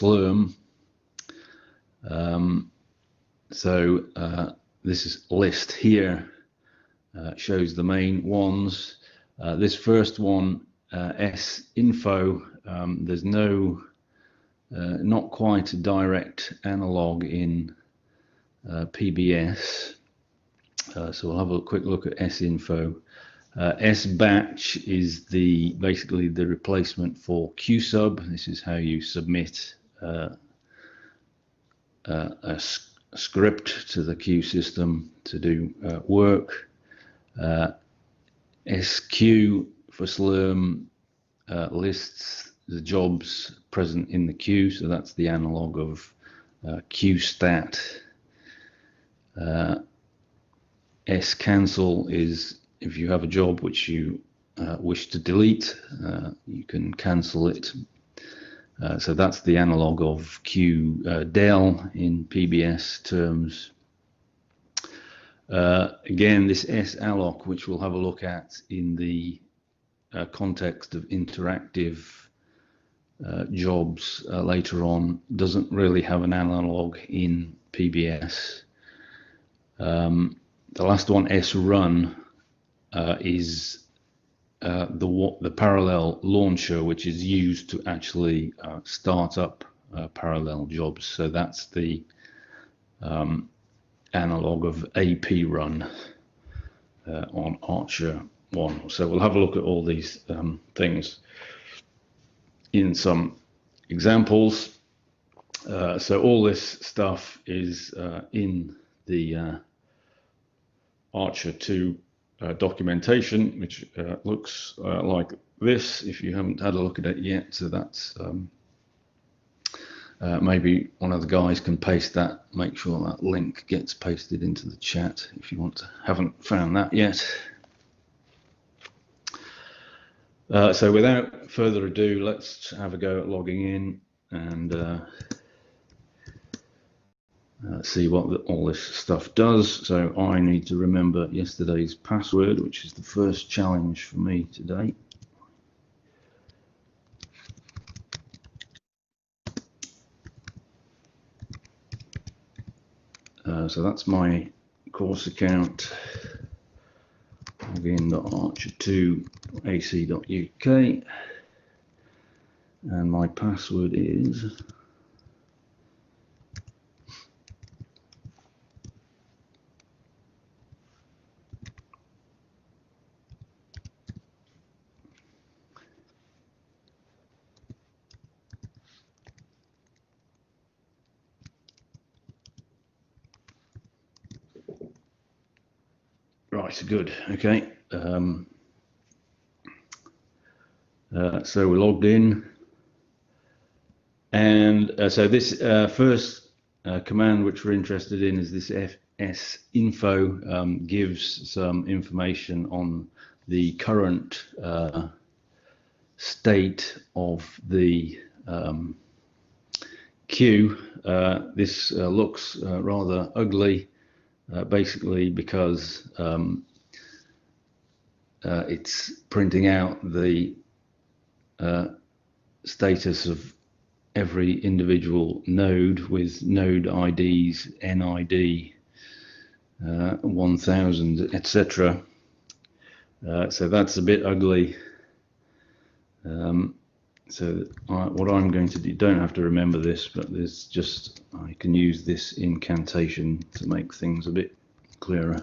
Slurm. This list here shows the main ones. This first one, S-info, there's no, not quite a direct analog in PBS. So we'll have a quick look at S-info. SBatch is basically the replacement for QSub. This is how you submit a script to the Q system to do work. SQ for Slurm lists the jobs present in the queue, so that's the analog of QStat. SCancel is if you have a job which you wish to delete, you can cancel it. So that's the analog of QDel in PBS terms. Again, this salloc, which we'll have a look at in the context of interactive jobs later on, doesn't really have an analog in PBS. The last one, srun, is the parallel launcher, which is used to actually start up parallel jobs. So that's the analog of APRun on ARCHER1. So we'll have a look at all these things in some examples. So all this stuff is in the ARCHER2 documentation, which looks like this, if you haven't had a look at it yet. So that's maybe one of the guys can paste that, make sure that link gets pasted into the chat if you haven't found that yet. So without further ado, let's have a go at logging in and see what all this stuff does. So I need to remember yesterday's password, which is the first challenge for me today. So that's my course account. Login.archer2ac.uk, and my password is right. Good. Okay. So we're logged in, and so this first command which we're interested in is this sinfo. Gives some information on the current state of the queue. This looks rather ugly, basically because it's printing out the status of every individual node with node IDs, NID, 1000, etc. So that's a bit ugly. So what I'm going to do, you don't have to remember this, but there's just, I can use this incantation to make things a bit clearer.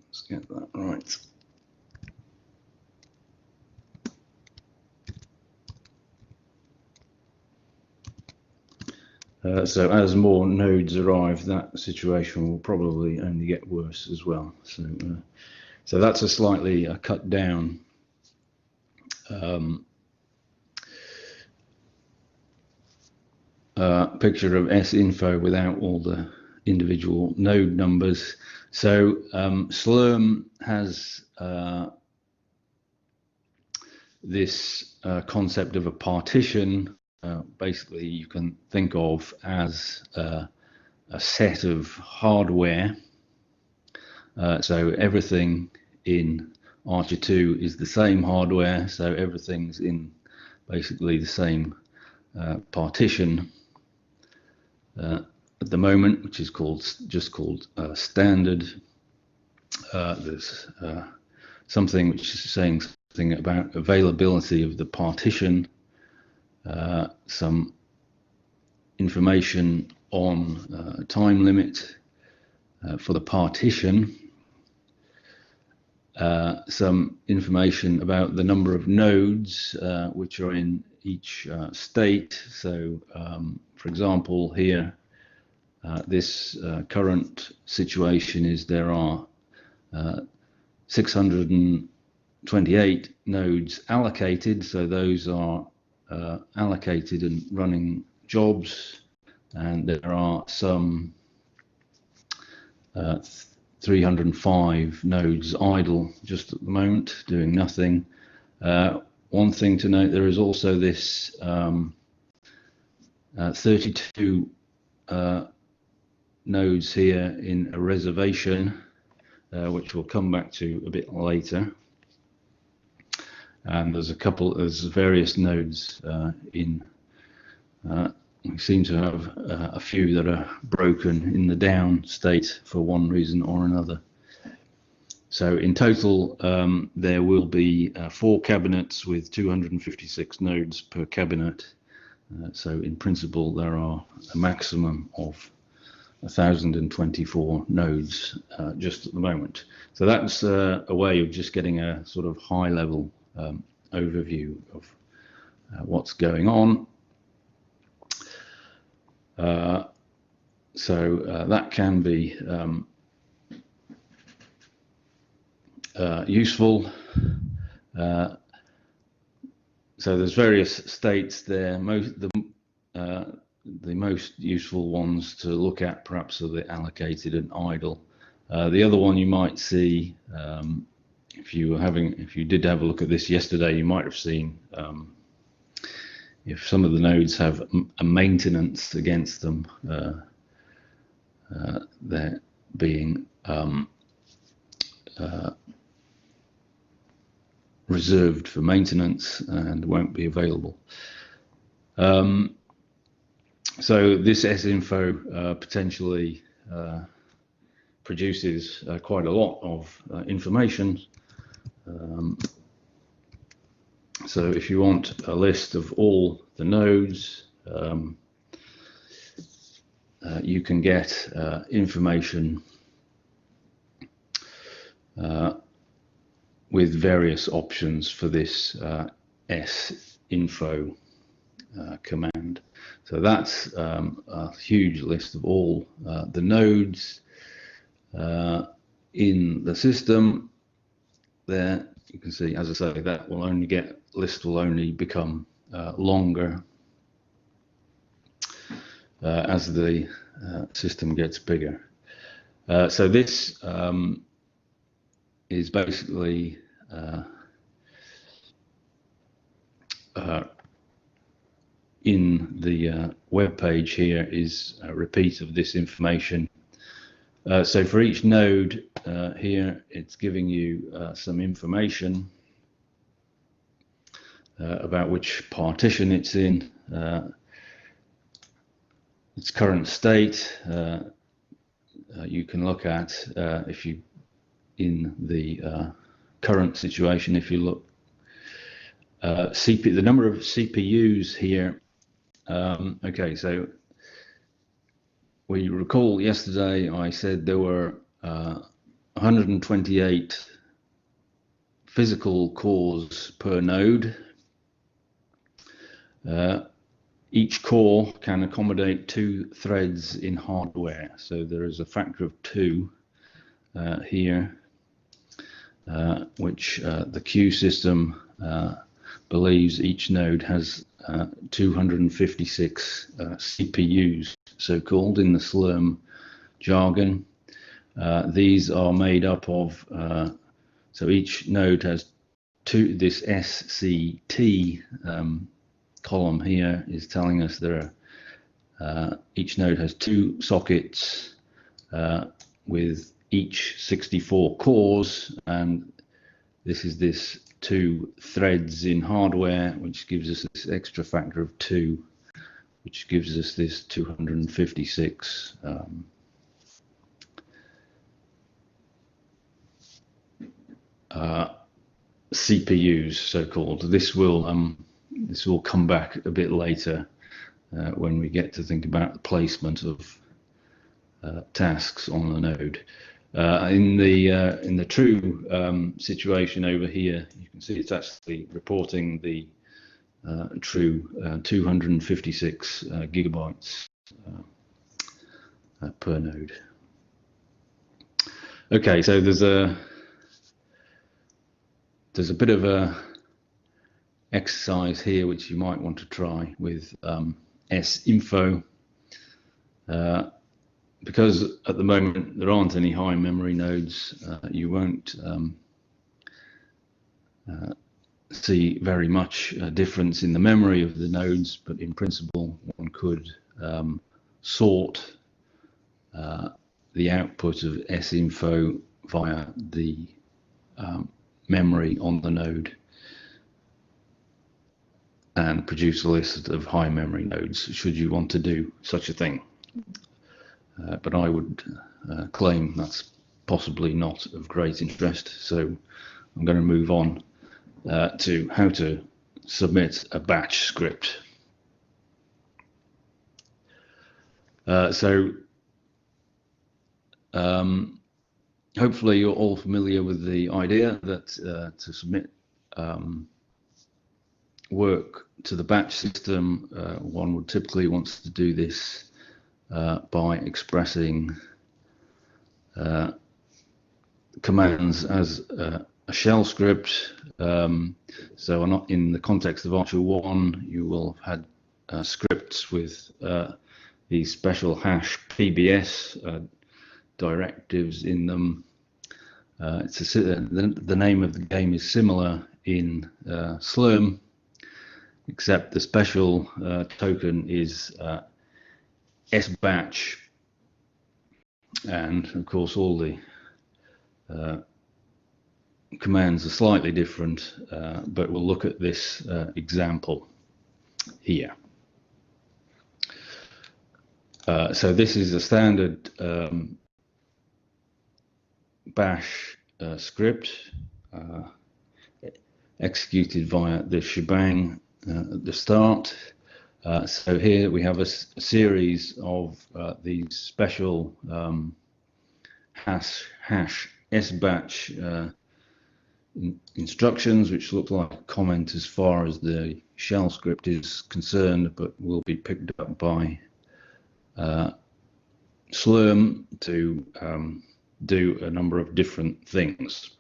Let's get that right. So as more nodes arrive, that situation will probably only get worse as well. So that's a slightly cut down picture of sinfo without all the individual node numbers. So Slurm has this concept of a partition. Basically, you can think of as a set of hardware. So everything in ARCHER2 is the same hardware, so everything's in basically the same partition at the moment, which is just called standard. There's something which is saying something about availability of the partition, some information on time limit for the partition, some information about the number of nodes which are in each state. So, for example, here, this current situation is there are 628 nodes allocated, so those are allocated and running jobs, and there are some 305 nodes idle just at the moment, doing nothing. One thing to note, there is also this 32 nodes here in a reservation, which we'll come back to a bit later. And there's various nodes in. We seem to have a few that are broken in the down state for one reason or another. So in total, there will be 4 cabinets with 256 nodes per cabinet. So in principle, there are a maximum of 1,024 nodes just at the moment. So that's a way of just getting a sort of high level overview of what's going on. So that can be useful. So there's various states there. The most useful ones to look at perhaps are the allocated and idle. The other one you might see, if you did have a look at this yesterday, you might have seen if some of the nodes have a maintenance against them, they're being reserved for maintenance and won't be available. So this sinfo potentially produces quite a lot of information. So if you want a list of all the nodes, you can get information with various options for this sinfo command. So that's a huge list of all the nodes in the system. There you can see, as I say, that will only list will only become longer as the system gets bigger. So this is basically in the web page here is a repeat of this information. So for each node here, it's giving you some information about which partition it's in, its current state. You can look at if you in the current situation, if you look the number of CPUs here. Okay, so we recall yesterday I said there were 128 physical cores per node. Each core can accommodate 2 threads in hardware, so there is a factor of 2 here, which the queue system believes each node has 256 CPUs, so-called in the Slurm jargon. These are made up of, so each node has this SCT column here is telling us there Each node has 2 sockets with each 64 cores, and this is this 2 threads in hardware, which gives us this extra factor of 2, which gives us this 256 CPUs, so-called. This will come back a bit later when we get to think about the placement of tasks on the node. In the true situation over here, you can see it's actually reporting the true 256 gigabytes per node. Okay, so there's a bit of a exercise here which you might want to try with sinfo. Because at the moment there aren't any high memory nodes, you won't see very much difference in the memory of the nodes, but in principle one could sort the output of sinfo via the memory on the node and produce a list of high memory nodes, should you want to do such a thing. But I would claim that's possibly not of great interest, so I'm going to move on to how to submit a batch script. Hopefully you're all familiar with the idea that to submit work to the batch system, one would typically want to do this by expressing commands as a shell script. So not in the context of ARCHER1, you will have had scripts with these special hash PBS directives in them. The name of the game is similar in Slurm, except the special token is SBatch, and of course all the commands are slightly different, but we'll look at this example here. So this is a standard bash script executed via the shebang at the start. So here we have a series of these special hash SBatch instructions, which look like a comment as far as the shell script is concerned, but will be picked up by Slurm to do a number of different things.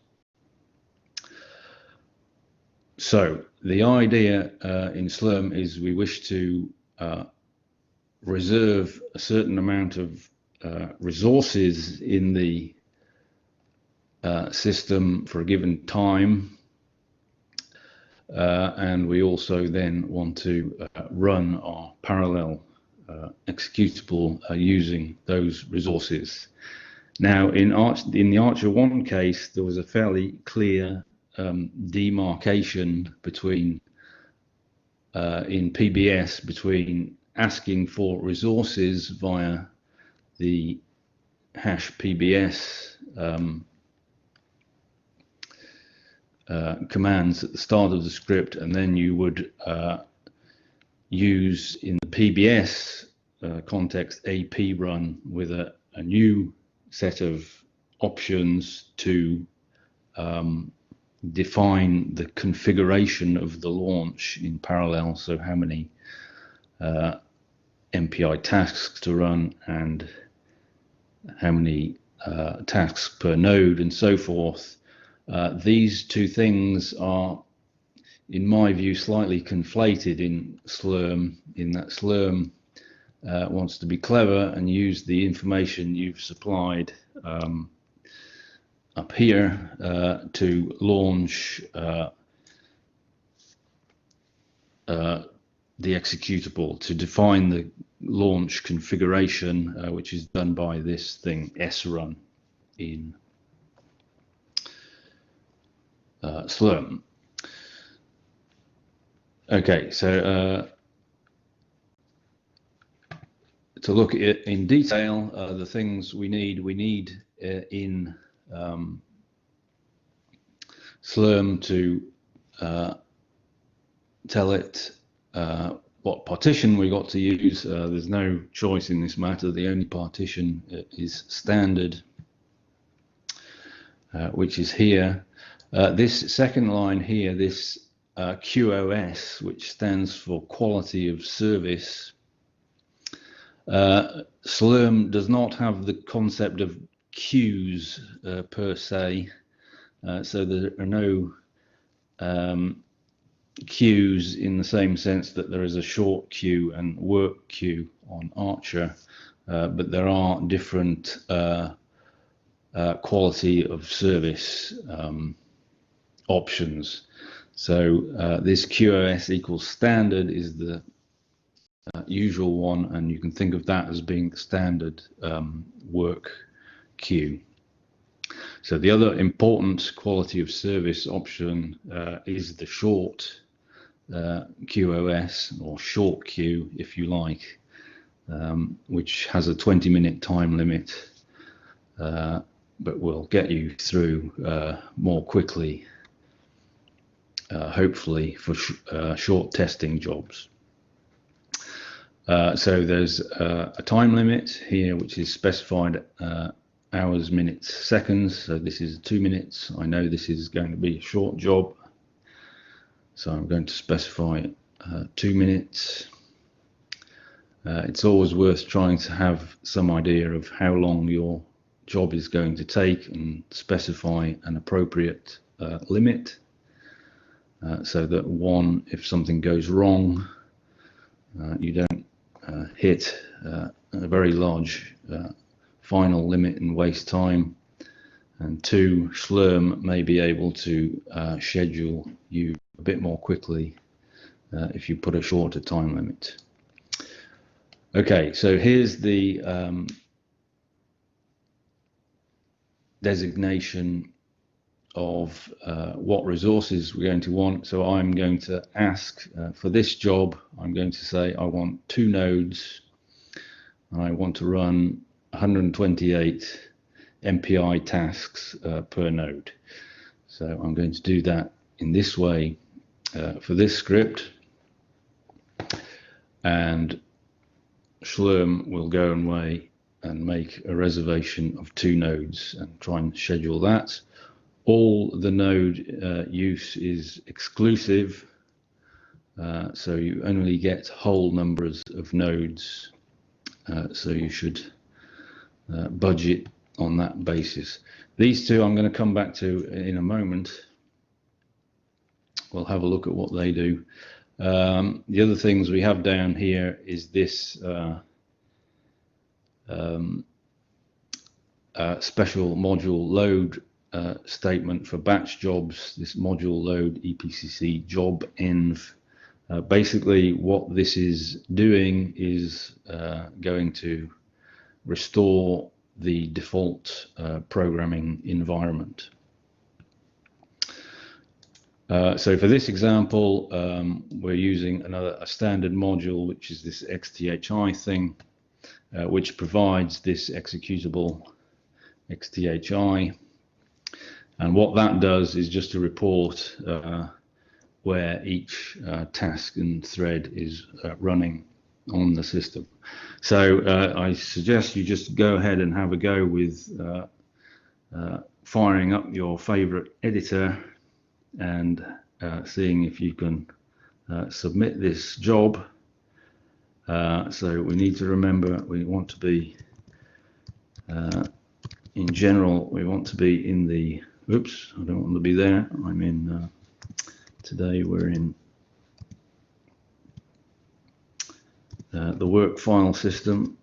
So the idea in Slurm is we wish to reserve a certain amount of resources in the system for a given time, and we also then want to run our parallel executable using those resources. Now in the ARCHER1 case, there was a fairly clear demarcation between in PBS between asking for resources via the hash PBS commands at the start of the script, and then you would use in the PBS context AP run with a new set of options to define the configuration of the launch in parallel. So how many MPI tasks to run and how many tasks per node and so forth. These two things are, in my view, slightly conflated in Slurm, in that Slurm wants to be clever and use the information you've supplied up here to launch the executable to define the launch configuration, which is done by this thing srun in Slurm. Okay, so to look at it in detail, the things we need in Slurm to tell it what partition we got to use. There's no choice in this matter. The only partition is standard, which is here. This second line here, this QoS, which stands for quality of service. Slurm does not have the concept of queues per se, so there are no queues in the same sense that there is a short queue and work queue on Archer, but there are different quality of service options. So this QoS equals standard is the usual one, and you can think of that as being the standard work queue. So the other important quality of service option is the short QoS, or short queue if you like, which has a 20-minute time limit, but will get you through more quickly, hopefully for short testing jobs. So there's a time limit here which is specified hours, minutes, seconds. So this is 2 minutes. I know this is going to be a short job, so I'm going to specify 2 minutes. It's always worth trying to have some idea of how long your job is going to take and specify an appropriate limit, so that if something goes wrong, you don't hit a very large final limit and waste time, and 2, Slurm may be able to schedule you a bit more quickly if you put a shorter time limit. Okay, so here's the designation of what resources we're going to want. So I'm going to ask for this job, I'm going to say I want 2 nodes, and I want to run 128 MPI tasks per node. So I'm going to do that in this way for this script, and Slurm will go away and make a reservation of 2 nodes and try and schedule that. All the node use is exclusive, so you only get whole numbers of nodes, so you should budget on that basis. These 2 I'm going to come back to in a moment. We'll have a look at what they do. The other things we have down here is this special module load statement for batch jobs, this module load EPCC job env. Basically what this is doing is going to restore the default programming environment. So for this example, we're using a standard module, which is this XTHI thing, which provides this executable XTHI. And what that does is just to report where each task and thread is running on the system. So I suggest you just go ahead and have a go with firing up your favorite editor and seeing if you can submit this job. So we need to remember we want to be, in general, we want to be in the, oops, I don't want to be there. I'm in, today we're in the work file system.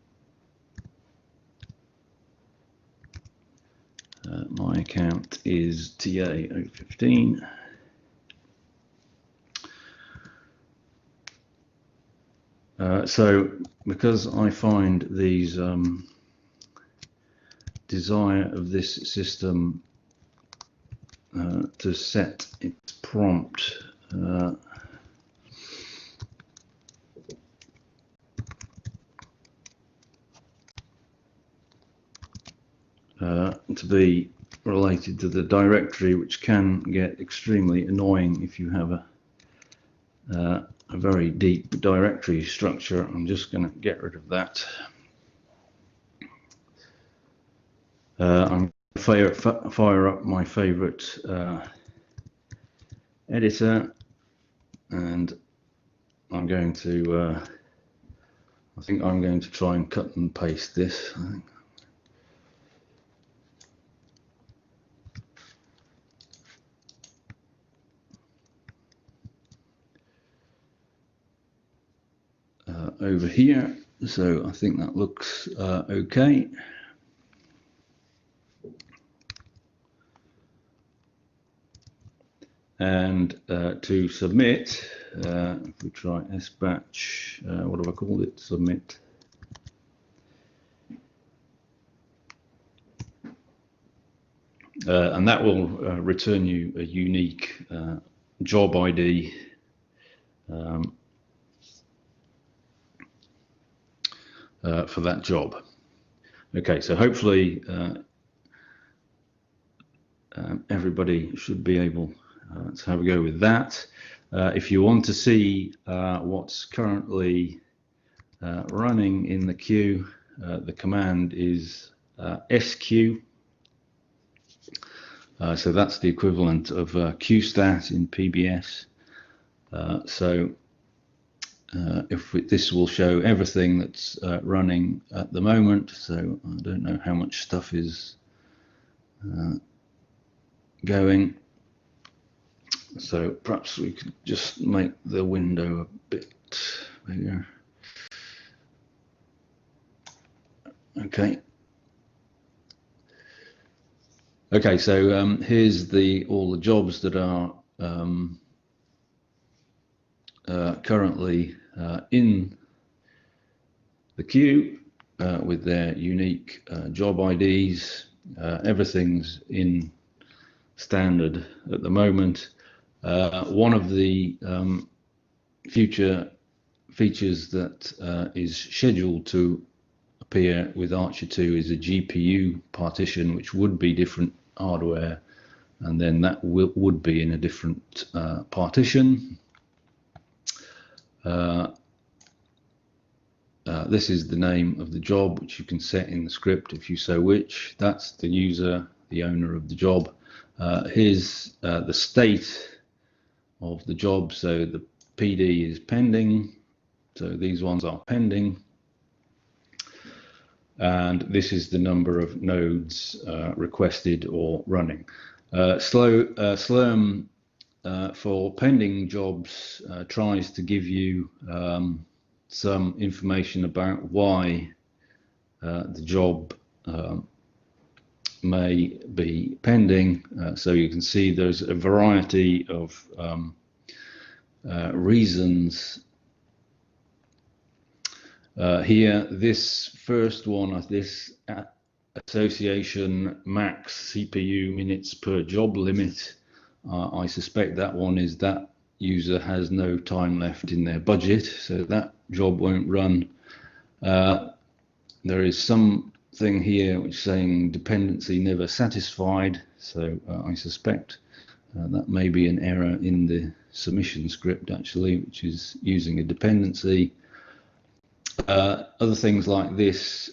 My account is TA015. So because I find these desire of this system to set its prompt to be related to the directory, which can get extremely annoying if you have a very deep directory structure. I'm just going to get rid of that. I'm going to fire up my favorite editor, and I'm going to I think I'm going to try and cut and paste this. I think. Over here, so I think that looks okay. And to submit, if we try SBatch, what have I called it? Submit. And that will return you a unique job ID for that job. Okay, so hopefully everybody should be able to have a go with that. If you want to see what's currently running in the queue, the command is SQ. So that's the equivalent of QStat in PBS. This will show everything that's running at the moment. So I don't know how much stuff is going. So perhaps we could just make the window a bit bigger. Okay. Okay, so here's all the jobs that are currently in the queue with their unique job IDs. Everything's in standard at the moment. One of the future features that is scheduled to appear with ARCHER2 is a GPU partition, which would be different hardware, and then that would be in a different partition. This is the name of the job, which you can set in the script if you so wish. That's the user, the owner of the job. Here's the state of the job. So the PD is pending. So these ones are pending. And this is the number of nodes requested or running. Slurm for pending jobs tries to give you some information about why the job may be pending. So you can see there's a variety of reasons. Here, this first one, this association max CPU minutes per job limit, I suspect that one is that user has no time left in their budget, so that job won't run. There is something here which is saying dependency never satisfied, so I suspect that may be an error in the submission script actually, which is using a dependency. Other things like this,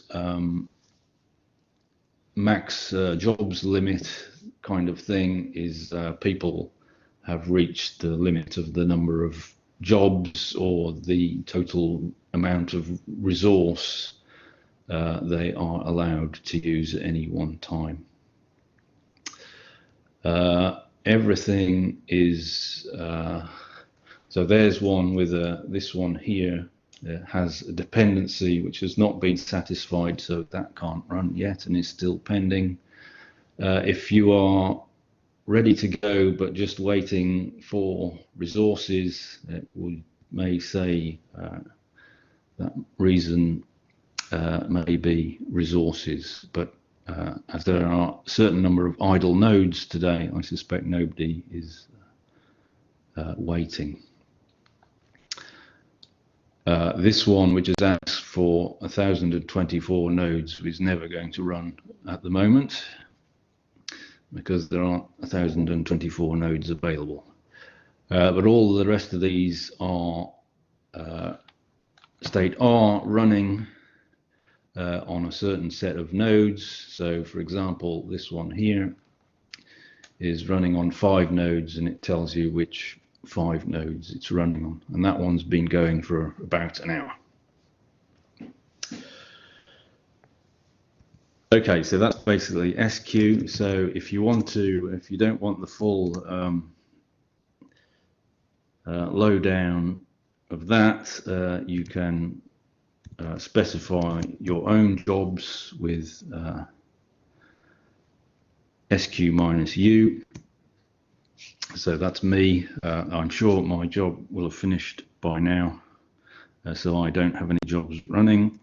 max jobs limit kind of thing is people have reached the limit of the number of jobs or the total amount of resource they are allowed to use at any one time. Everything is, so there's one with this one here. Has a dependency which has not been satisfied, so that can't run yet and is still pending. If you are ready to go but just waiting for resources, it may say reason may be resources, but as there are a certain number of idle nodes today, I suspect nobody is waiting. This one, which has asked for 1,024 nodes, is never going to run at the moment because there aren't 1,024 nodes available. But all the rest of these are state are running on a certain set of nodes. So for example, this one here is running on 5 nodes, and it tells you which 5 nodes it's running on, and that one's been going for about an hour. Okay, so that's basically SQ. So if you don't want the full lowdown of that, you can specify your own jobs with SQ-U. So that's me. I'm sure my job will have finished by now, so I don't have any jobs running.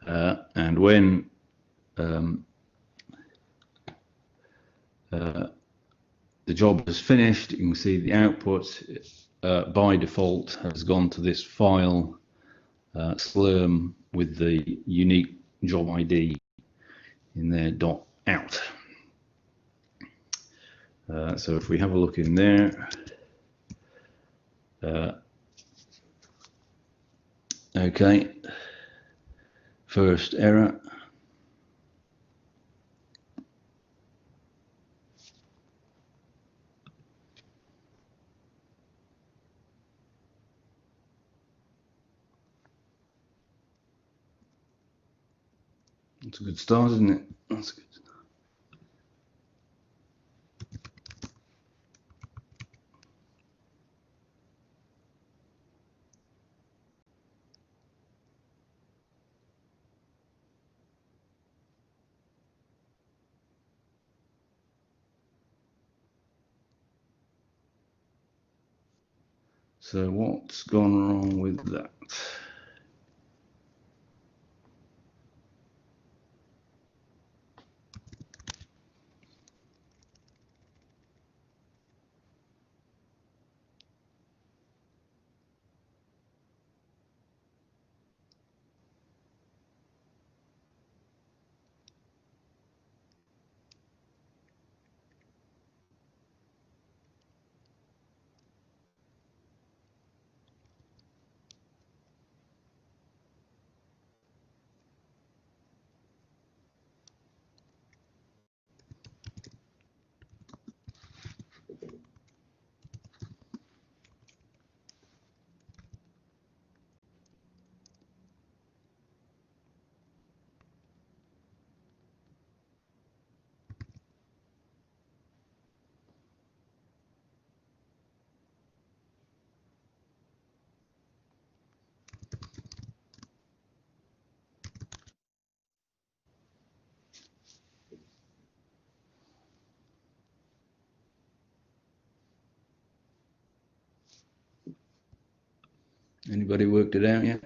And when the job is finished, you can see the output by default has gone to this file Slurm with the unique job ID in there .out. So if we have a look in there, okay, first error. That's a good start, isn't it? That's good. So what's gone wrong with that? Anybody worked it out yet?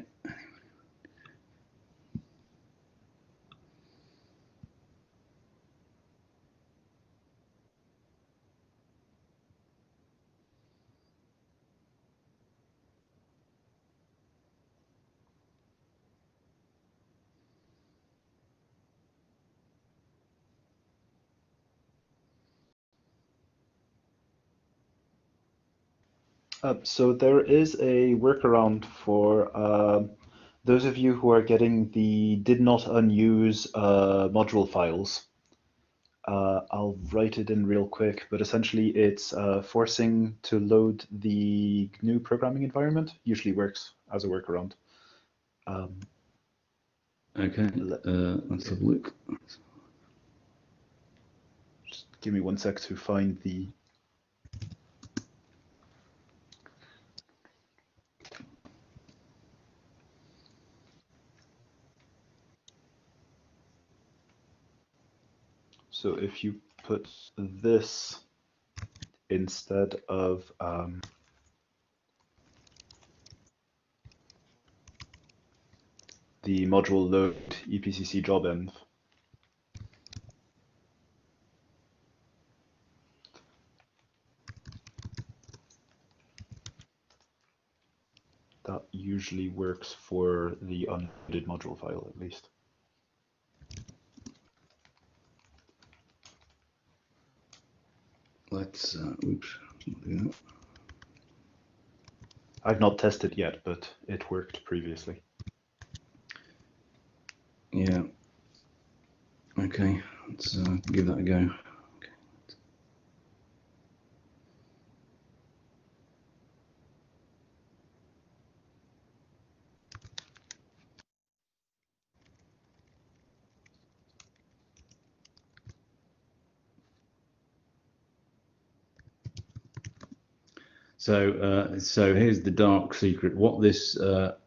So there is a workaround for those of you who are getting the did not unuse module files. I'll write it in real quick, but essentially it's forcing to load the GNU programming environment. Usually works as a workaround. Okay, let's have a look. Just give me 1 sec to find the... So if you put this instead of the module load EPCC job env. That usually works for the unloaded module file, at least. Let's, oops, not do that. I've not tested yet, but it worked previously. Yeah. Okay, let's give that a go. Okay. So here's the dark secret. What this module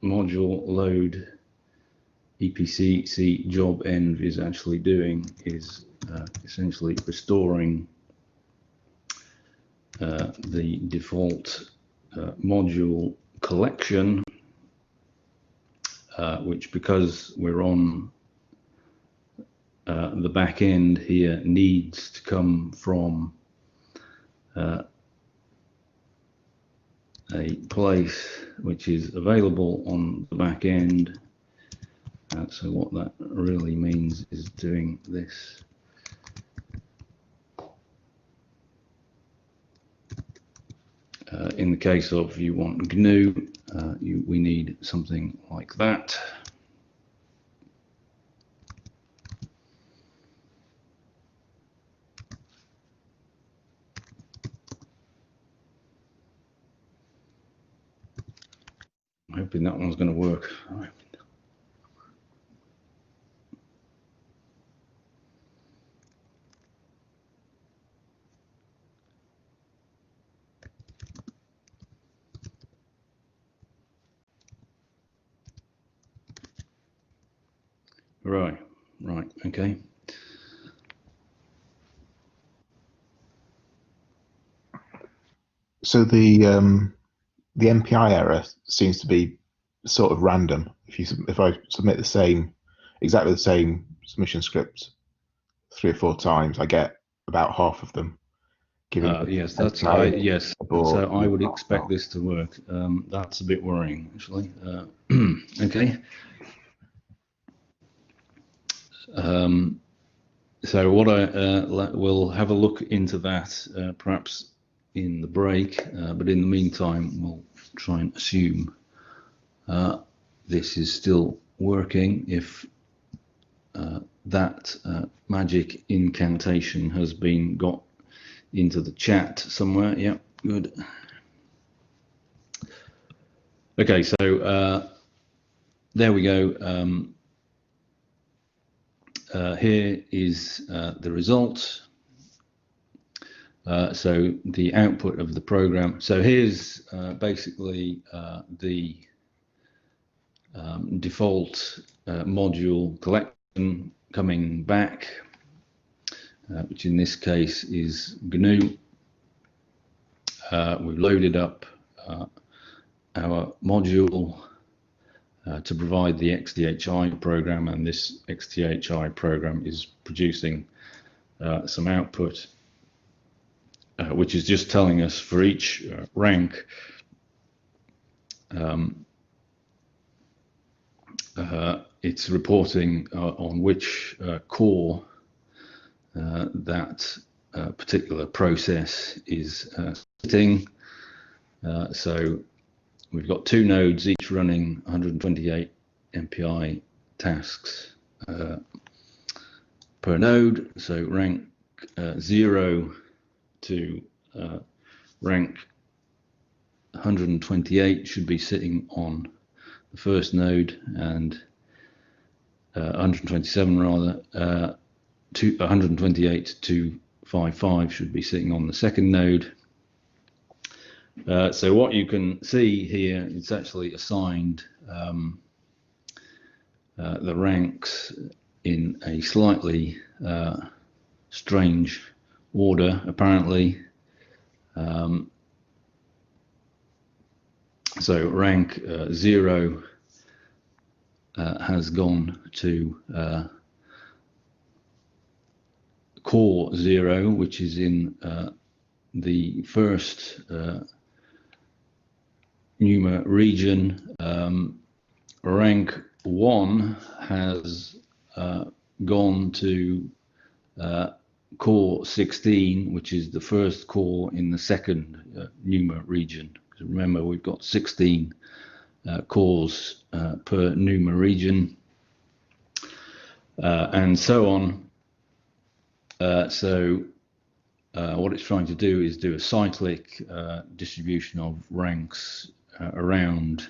load EPCC job env is actually doing is essentially restoring the default module collection, which, because we're on the back end here, needs to come from a place which is available on the back end. So what that really means is doing this. In the case of you want GNU, we need something like that. I'm hoping that one's going to work. All right. Right, okay. So the MPI error seems to be sort of random. If I submit exactly the same submission script 3 or 4 times, I get about half of them. Yes, that's yes. So I would expect this to work. That's a bit worrying, actually. Okay. So what we'll have a look into that perhaps in the break, but in the meantime we'll try and assume this is still working. If that magic incantation has been got into the chat somewhere, yeah, good. Okay, so there we go. Here is the result. So the output of the program. So here's basically the default module collection coming back, which in this case is GNU. We've loaded up our module to provide the XDHI program, and this XDHI program is producing some output, which is just telling us for each rank it's reporting on which core that particular process is sitting. So we've got 2 nodes, each running 128 MPI tasks per node. So rank 0 to rank 128 should be sitting on the first node, and 127 rather, 128 to 55 should be sitting on the second node. So what you can see here, it's actually assigned the ranks in a slightly strange order, apparently. So rank 0 has gone to core 0, which is in the first NUMA region. Rank 1 has gone to core 16, which is the first core in the second NUMA region. Remember, we've got 16 cores per NUMA region, and so on. So what it's trying to do is do a cyclic distribution of ranks around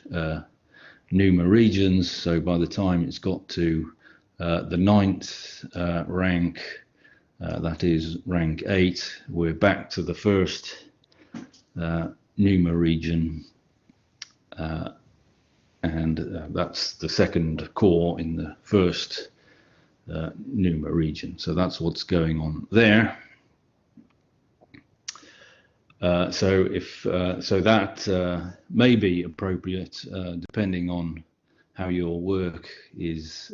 NUMA regions. So by the time it's got to the 9th rank, that is rank 8, we're back to the first NUMA region, and that's the second core in the first NUMA region. So that's what's going on there. So that may be appropriate depending on how your work is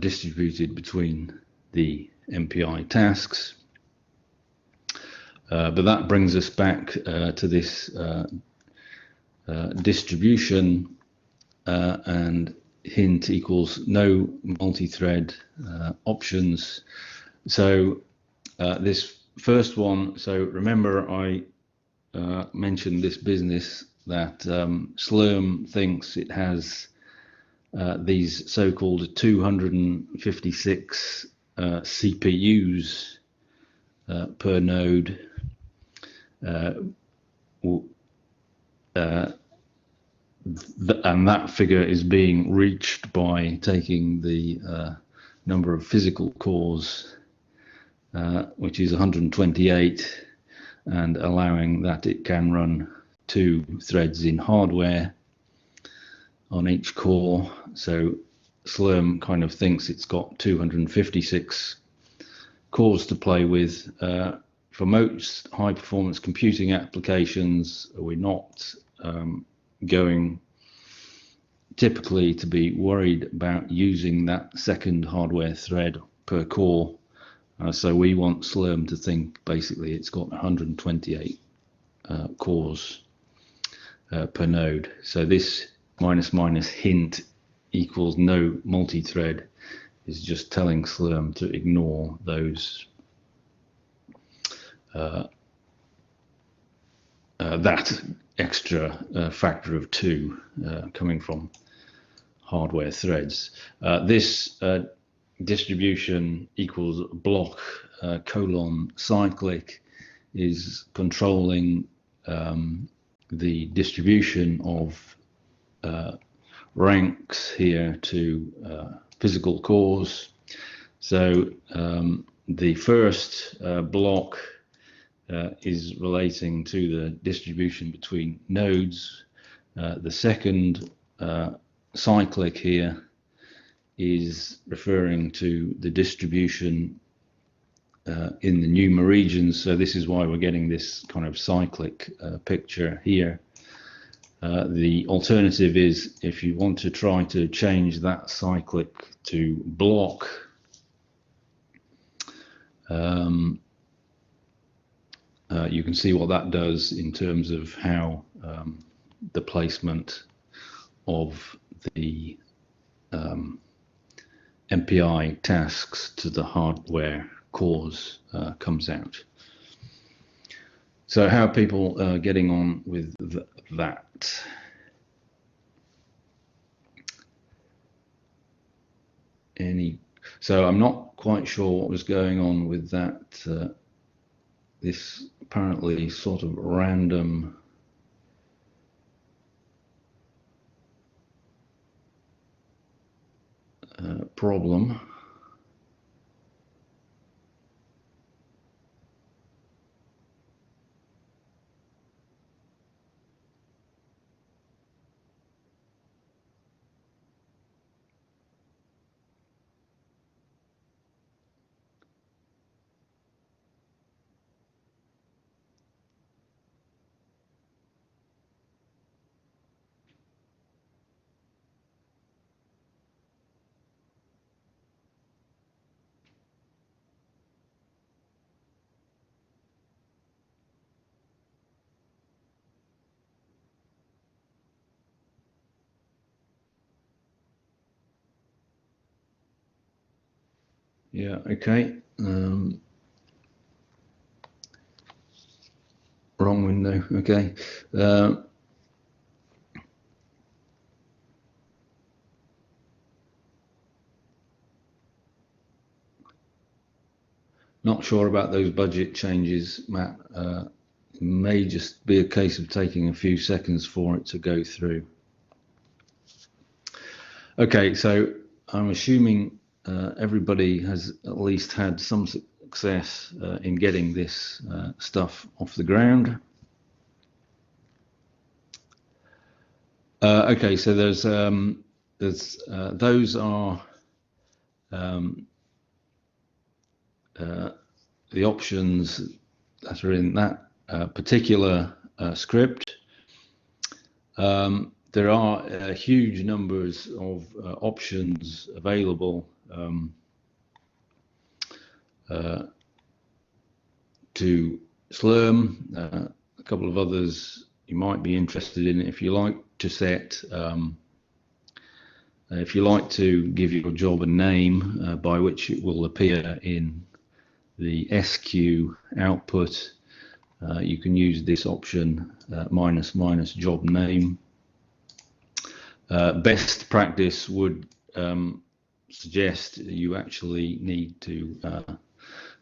distributed between the MPI tasks. But that brings us back to this distribution, and hint equals no multi-thread options. So this first one, so remember I mentioned this business that Slurm thinks it has these so-called 256 CPUs per node, and that figure is being reached by taking the number of physical cores, which is 128, and allowing that it can run 2 threads in hardware on each core. So Slurm kind of thinks it's got 256 cores to play with. For most high performance computing applications, we're not going typically to be worried about using that second hardware thread per core. So we want Slurm to think basically it's got 128 cores per node. So this minus minus hint equals no multi-thread is just telling Slurm to ignore those that extra factor of 2 coming from hardware threads. This distribution equals block colon cyclic is controlling the distribution of ranks here to physical cores. So the first block is relating to the distribution between nodes. The second cyclic here is referring to the distribution in the NUMA regions. So this is why we're getting this kind of cyclic picture here. The alternative is, if you want to try to change that cyclic to block, you can see what that does in terms of how the placement of the MPI tasks to the hardware cores comes out. So how are people getting on with that? So I'm not quite sure what was going on with that. This apparently sort of random problem. Yeah, okay. Wrong window, okay. Not sure about those budget changes, Matt. It may just be a case of taking a few seconds for it to go through. Okay, so I'm assuming everybody has at least had some success in getting this stuff off the ground. Okay, so there's those are the options that are in that particular script. There are huge numbers of options available to Slurm. A couple of others you might be interested in if you like to set. If you like to give your job a name by which it will appear in the SQ output, you can use this option -- job name. Best practice would suggest you actually need to,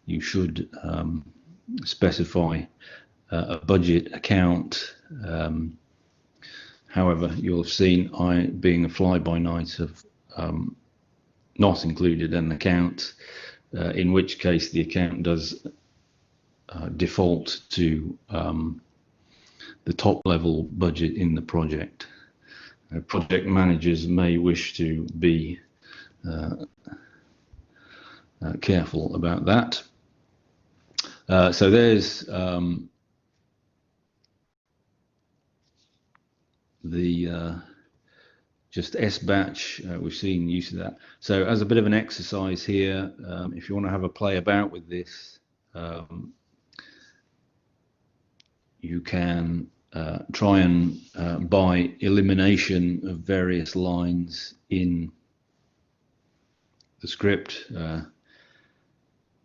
you should specify a budget account. However, you'll have seen I, being a fly-by-night, have not included an account, in which case the account does default to the top level budget in the project. Project managers may wish to be careful about that. So there's the just SBatch. We've seen use of that. So as a bit of an exercise here, if you want to have a play about with this, you can try and by elimination of various lines in the script,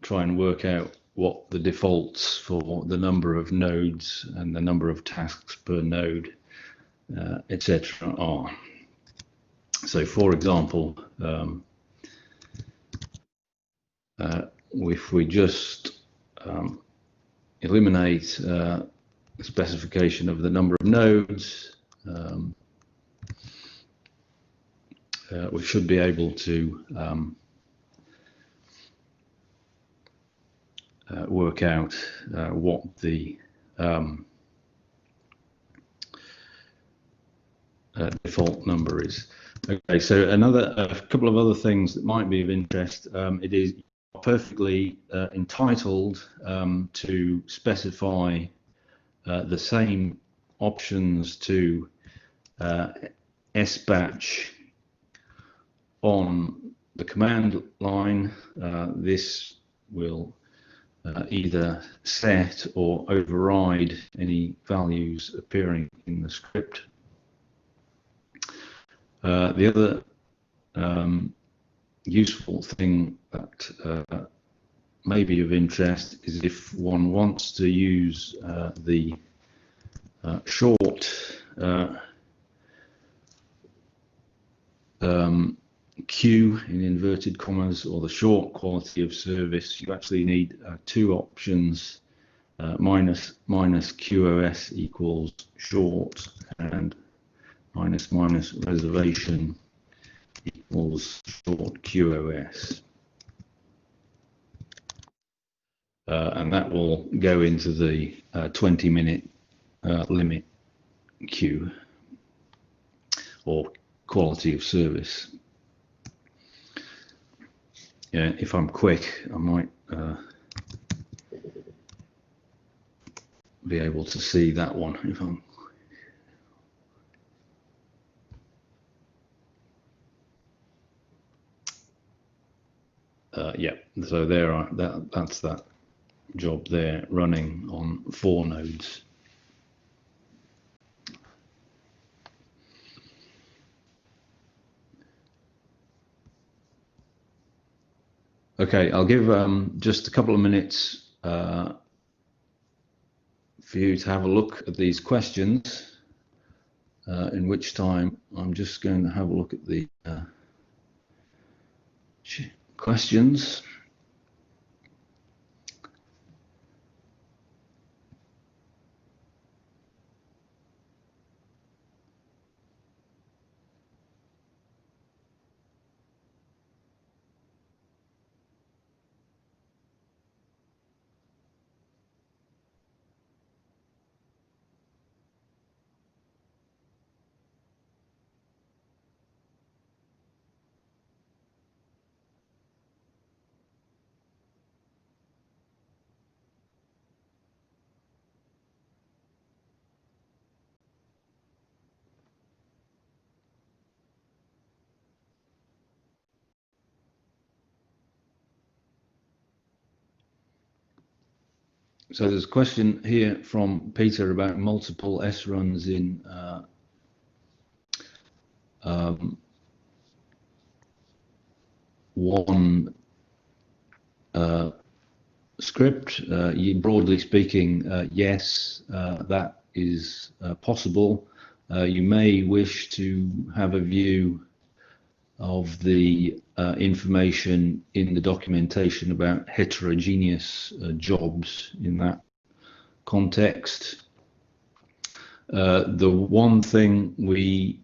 try and work out what the defaults for the number of nodes and the number of tasks per node, etc. are. So for example, if we just eliminate the specification of the number of nodes, we should be able to work out what the default number is. Okay, so a couple of other things that might be of interest. It is perfectly entitled to specify the same options to SBatch on the command line. This will either set or override any values appearing in the script. The other useful thing that may be of interest is if one wants to use the short Q in inverted commas, or the short quality of service, you actually need two options, minus QoS equals short, and minus reservation equals short QoS. And that will go into the 20-minute limit queue, or quality of service. Yeah, if I'm quick, I might be able to see that one. If I'm yeah, so there are that's that job there running on 4 nodes. Okay, I'll give just a couple of minutes for you to have a look at these questions, in which time I'm just going to have a look at the questions. So there's a question here from Peter about multiple S runs in one script. Broadly speaking, yes, that is possible. You may wish to have a view of the information in the documentation about heterogeneous jobs in that context. The one thing we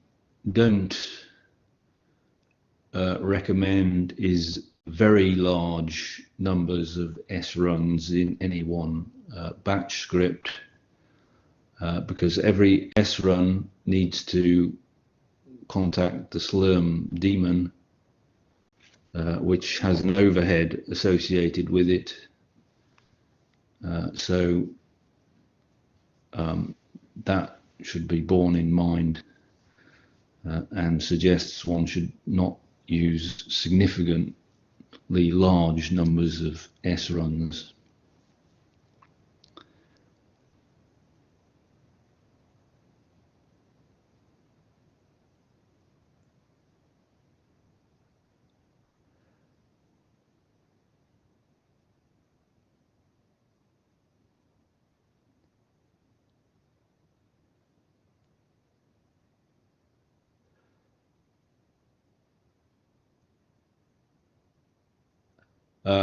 don't recommend is very large numbers of S runs in any one batch script, because every S run needs to contact the Slurm daemon, which has an overhead associated with it. So that should be borne in mind, and suggests one should not use significantly large numbers of S runs.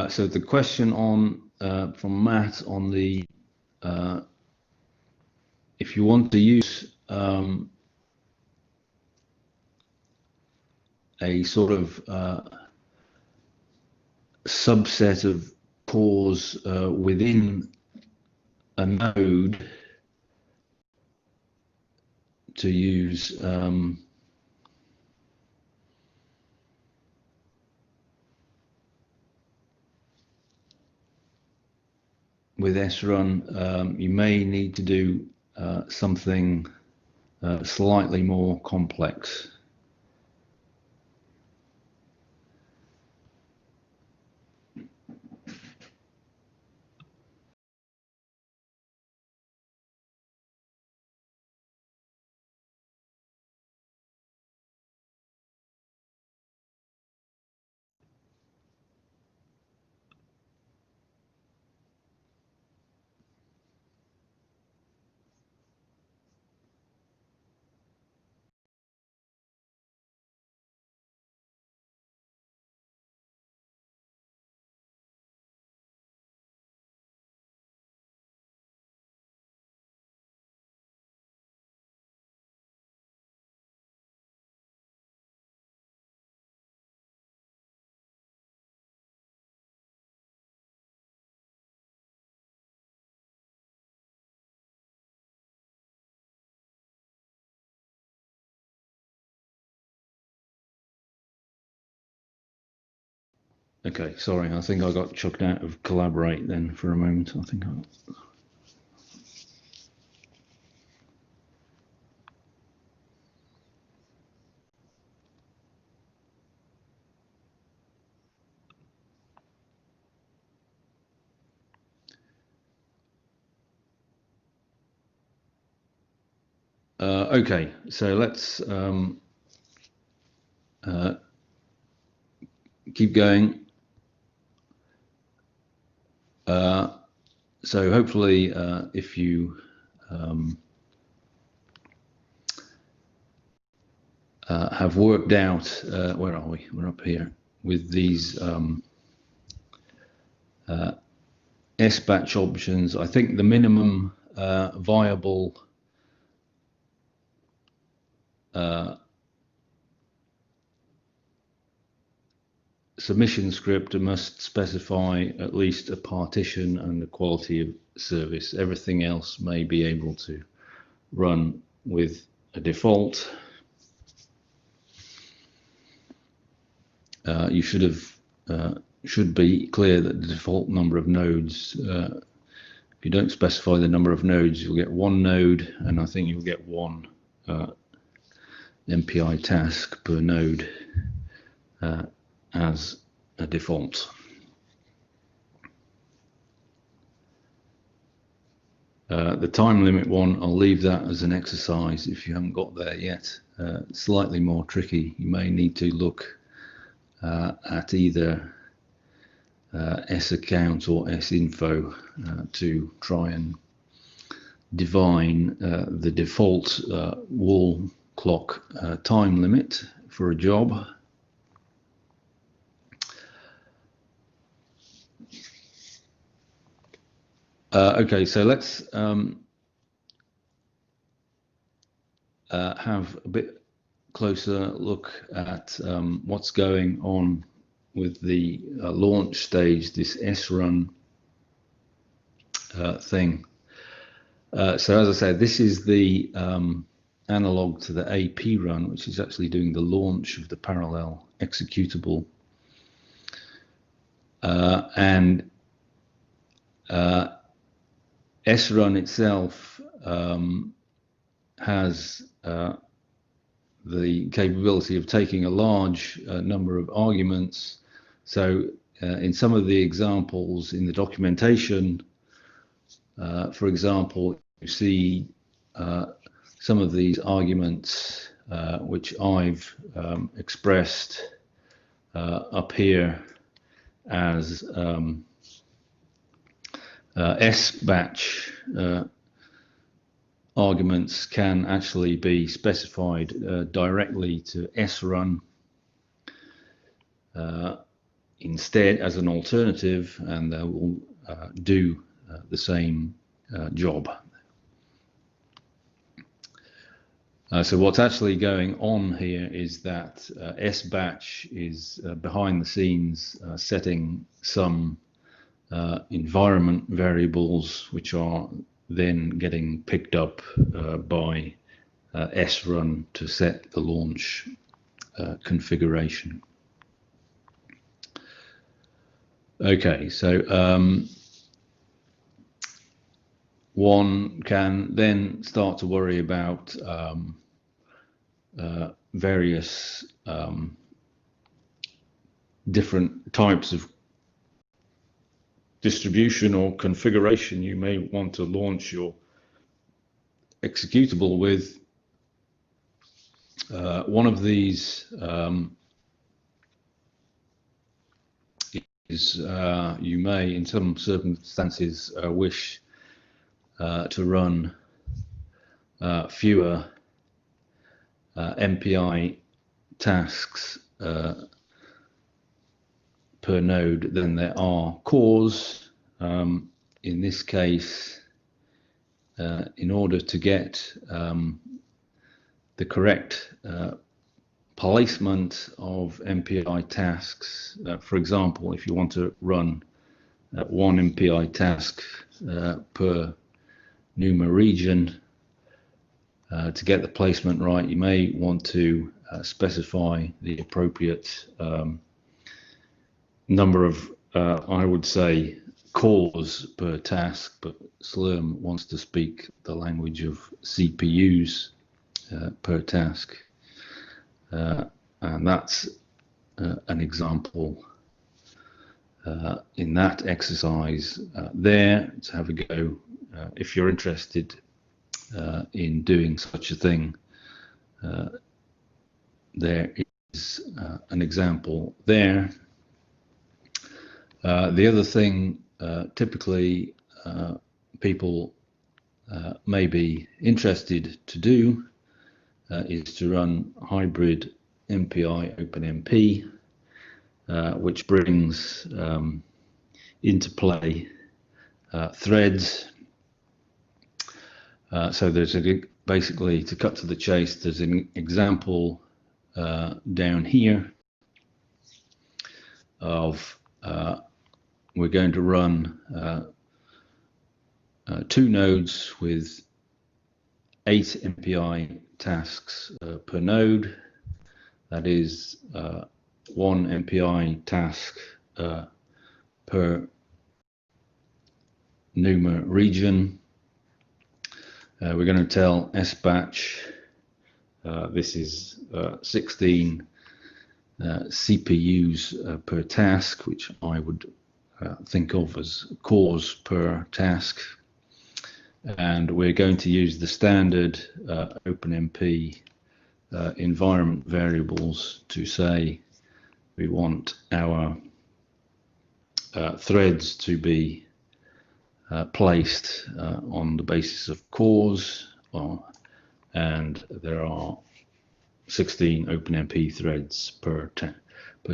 So the question on from Matt on the if you want to use a sort of subset of cores within a node to use with srun, you may need to do something slightly more complex. Okay, sorry, I think I got chucked out of Collaborate then for a moment. I think okay, so let's keep going. So hopefully, if you have worked out, where are we? We're up here with these SBatch options. I think the minimum viable submission script must specify at least a partition and the quality of service. Everything else may be able to run with a default. You should be clear that the default number of nodes, if you don't specify the number of nodes, you'll get one node, and I think you'll get one MPI task per node as a default. The time limit one, I'll leave that as an exercise if you haven't got there yet. Slightly more tricky. You may need to look at either saccount or sinfo to try and divine the default wall clock time limit for a job. Okay, so let's have a bit closer look at what's going on with the launch stage, this srun thing. So as I said, this is the analog to the AP run, which is actually doing the launch of the parallel executable. And srun itself has the capability of taking a large number of arguments. So in some of the examples in the documentation, for example, you see some of these arguments which I've expressed up here as SBatch arguments can actually be specified directly to srun instead as an alternative, and they will do the same job. So what's actually going on here is that SBatch is behind the scenes setting some environment variables which are then getting picked up by srun to set the launch configuration. Okay, so one can then start to worry about various different types of distribution or configuration you may want to launch your executable with. One of these is you may, in some circumstances, wish to run fewer MPI tasks per node than there are cores. In this case, in order to get the correct placement of MPI tasks, for example, if you want to run one MPI task per NUMA region, to get the placement right, you may want to specify the appropriate number of, I would say, cores per task, but Slurm wants to speak the language of CPUs per task. And that's an example in that exercise there to have a go. If you're interested in doing such a thing, there is an example there. The other thing typically people may be interested to do is to run hybrid MPI OpenMP, which brings into play threads. So there's basically, to cut to the chase, there's an example down here of we're going to run 2 nodes with 8 MPI tasks per node. That is 1 MPI task per NUMA region. We're going to tell SBatch this is 16 CPUs per task, which I would think of as cores per task. And we're going to use the standard OpenMP environment variables to say we want our threads to be placed on the basis of cores, and there are 16 OpenMP threads per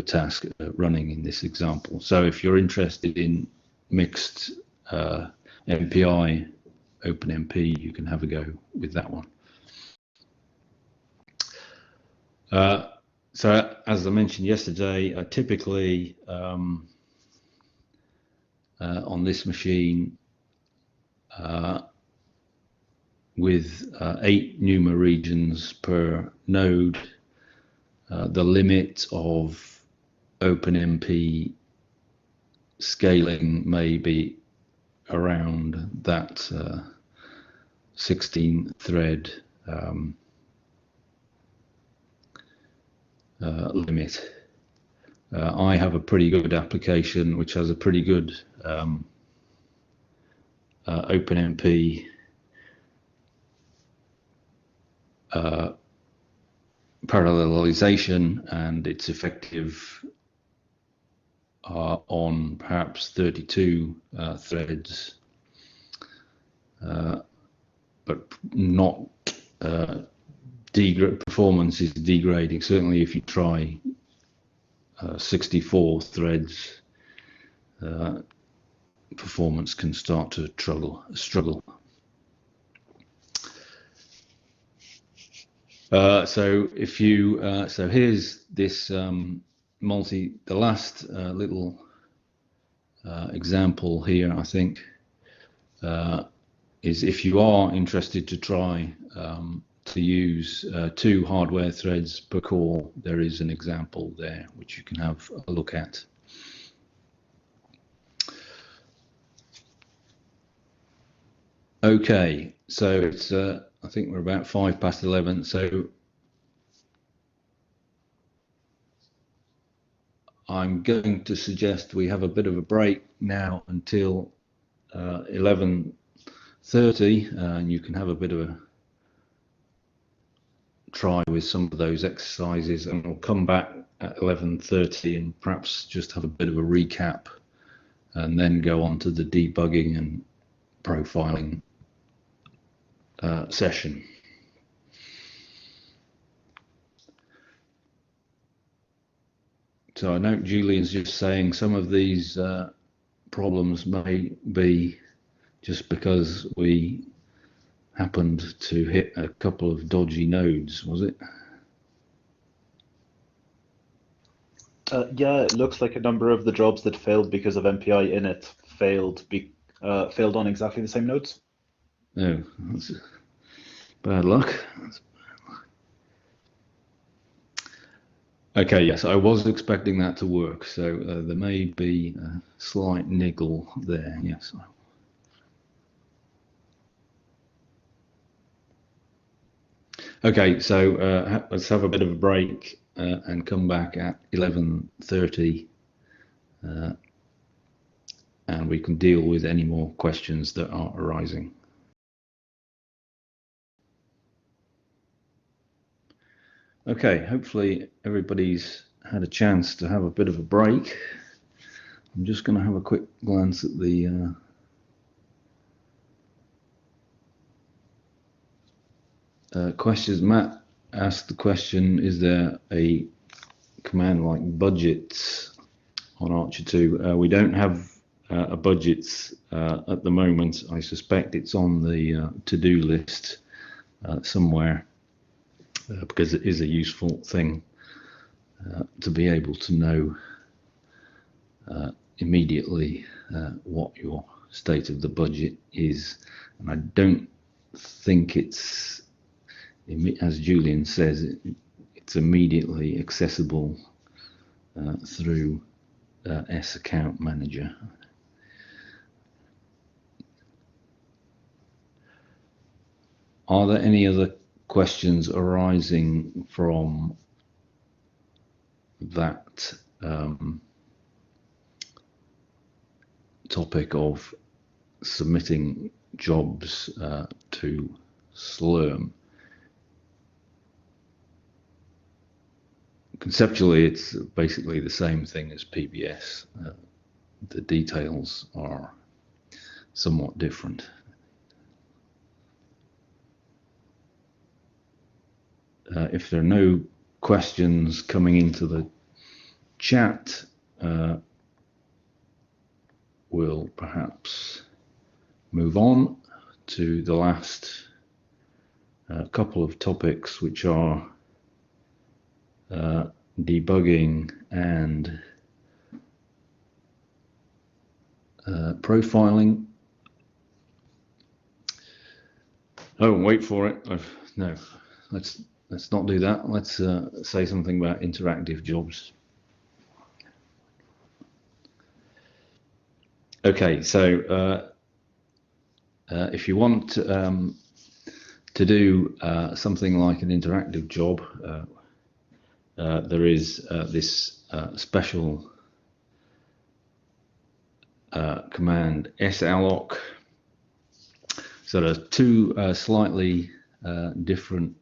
task running in this example. So if you're interested in mixed MPI OpenMP, you can have a go with that one. So as I mentioned yesterday, typically on this machine with 8 NUMA regions per node, the limit of OpenMP scaling may be around that 16 thread limit. I have a pretty good application which has a pretty good OpenMP parallelization, and it's effective on perhaps 32 threads, but not performance is degrading. Certainly if you try 64 threads, performance can start to struggle. So if you so here's this the last little example here, I think, is if you are interested to try to use 2 hardware threads per core, there is an example there which you can have a look at. Okay, so it's I think we're about 11:05, so I'm going to suggest we have a bit of a break now until 11:30, and you can have a bit of a try with some of those exercises, and we'll come back at 11:30 and perhaps just have a bit of a recap and then go on to the debugging and profiling session. So I know Julian's just saying some of these problems may be just because we happened to hit a couple of dodgy nodes, was it? Yeah, it looks like a number of the jobs that failed because of MPI init failed on exactly the same nodes. No, that's bad luck. Okay, yes, I was expecting that to work, so there may be a slight niggle there, yes. Okay, so let's have a bit of a break and come back at 11:30, and we can deal with any more questions that are arising. Okay, hopefully everybody's had a chance to have a bit of a break. I'm just going to have a quick glance at the questions. Matt asked the question, is there a command like budgets on ARCHER2? We don't have a budgets at the moment. I suspect it's on the to-do list somewhere because it is a useful thing to be able to know immediately what your state of the budget is. And I don't think it's, as Julian says, it's immediately accessible through S Account Manager. Are there any other questions arising from that topic of submitting jobs to Slurm? Conceptually, it's basically the same thing as PBS. The details are somewhat different. If there are no questions coming into the chat, we'll perhaps move on to the last couple of topics, which are debugging and profiling. Oh, wait for it. No, let's not do that. Let's say something about interactive jobs. Okay, so if you want to do something like an interactive job, there is this special command salloc. So there are two slightly different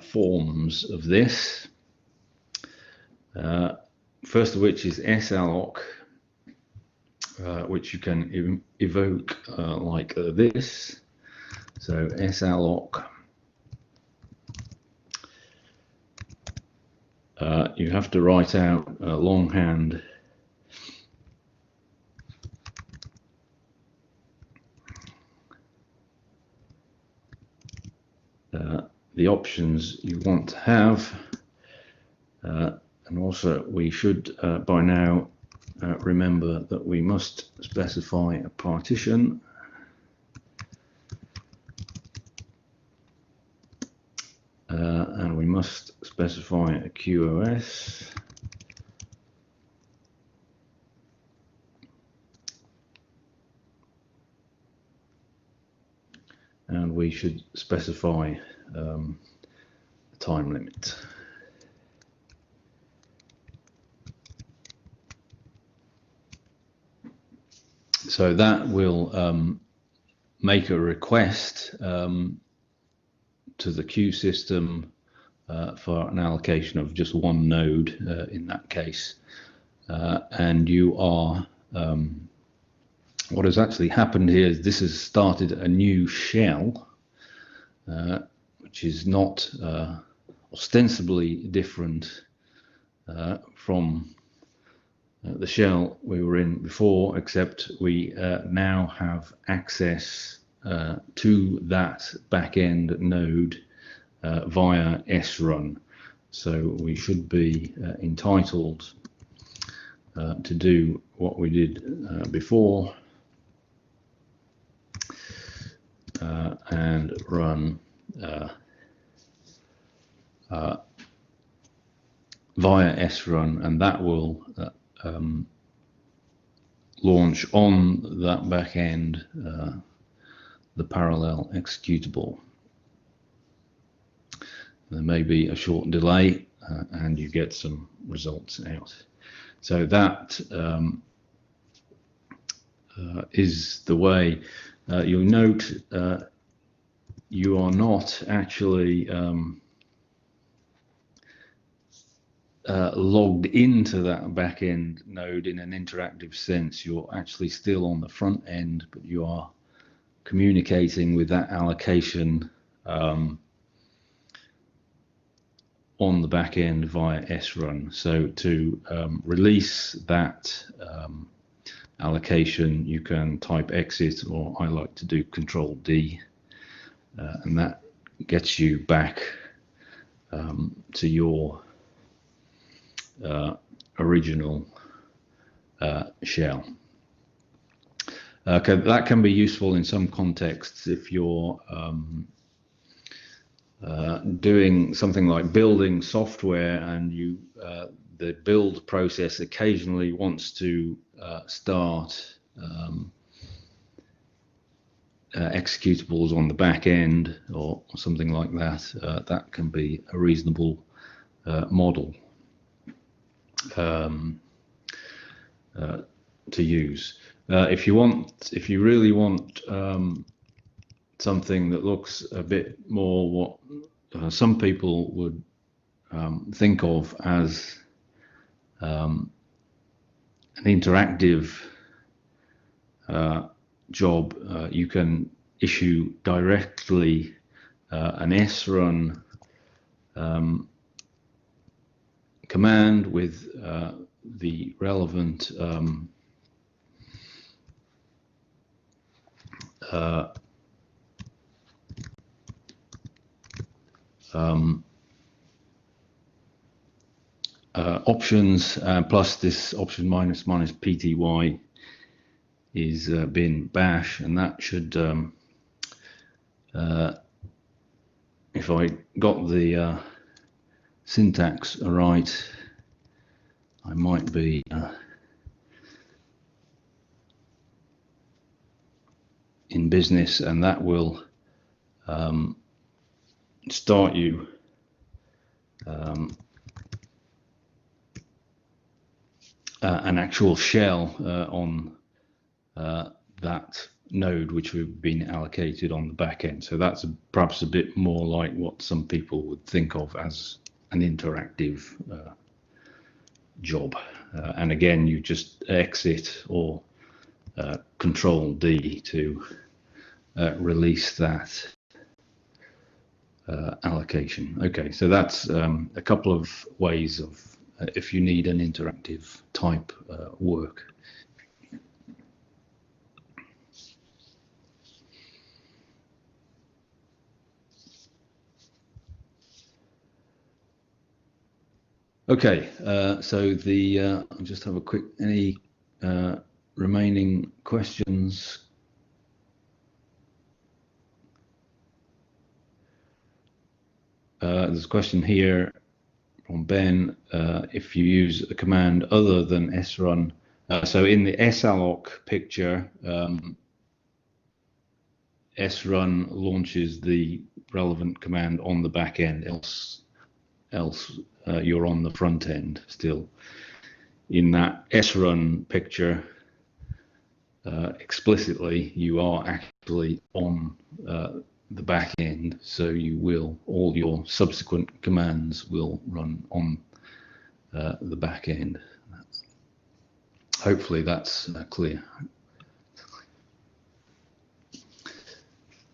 forms of this. First of which is salloc, which you can evoke like this. So salloc, you have to write out longhand the options you want to have, and also we should by now remember that we must specify a partition, and we must specify a QoS, and we should specify a time limit. So that will make a request to the queue system for an allocation of just one node in that case. And you are, what has actually happened here is this has started a new shell, which is not ostensibly different from the shell we were in before, except we now have access to that back-end node via srun. So we should be entitled to do what we did before and run via srun, and that will launch on that back end the parallel executable. There may be a short delay and you get some results out. So that is the way. You'll note you are not actually logged into that backend node in an interactive sense. You're actually still on the front end, but you are communicating with that allocation on the back end via srun. So to release that allocation, you can type exit, or I like to do Control D, and that gets you back to your original shell. That can be useful in some contexts if you're doing something like building software, and the build process occasionally wants to start executables on the back end or something like that. That can be a reasonable model to use. If you really want something that looks a bit more what some people would think of as an interactive job, you can issue directly an srun command with the relevant options, plus this option minus pty is bin bash, and that should, if I got the syntax right, I might be in business, and that will start you an actual shell on that node which we've been allocated on the back end. So that's perhaps a bit more like what some people would think of as an interactive job. And again, you just exit or Control D to release that allocation. Okay, so that's a couple of ways of if you need an interactive type work. Okay, so I'll just have a quick, any remaining questions? There's a question here from Ben. If you use a command other than srun, so in the salloc picture, srun launches the relevant command on the back end, else you're on the front end still. In that srun picture, explicitly, you are actually on the back end, so all your subsequent commands will run on the back end. Hopefully that's clear.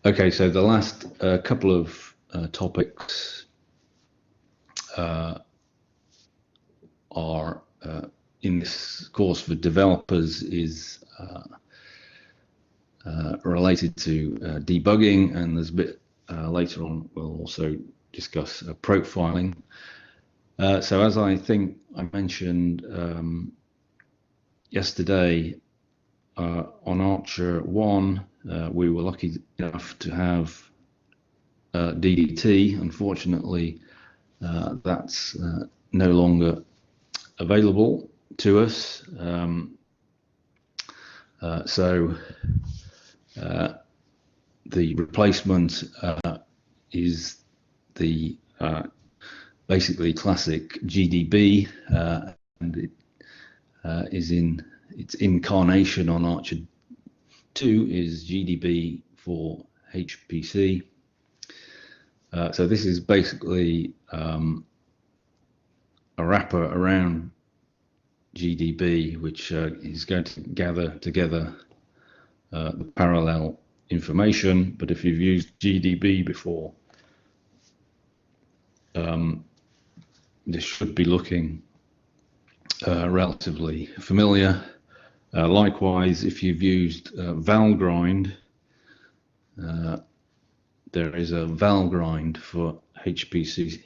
Okay, so the last couple of topics are in this course for developers is related to debugging, and there's a bit later on we'll also discuss profiling. So as I think I mentioned yesterday, on ARCHER2, we were lucky enough to have DDT. Unfortunately, that's no longer available to us. So the replacement is the basically classic GDB, and it is in its incarnation on ARCHER2 is GDB for HPC. So this is basically wrapper around GDB, which is going to gather together the parallel information. But if you've used GDB before, this should be looking relatively familiar. Likewise, if you've used Valgrind, there is a Valgrind for HPC,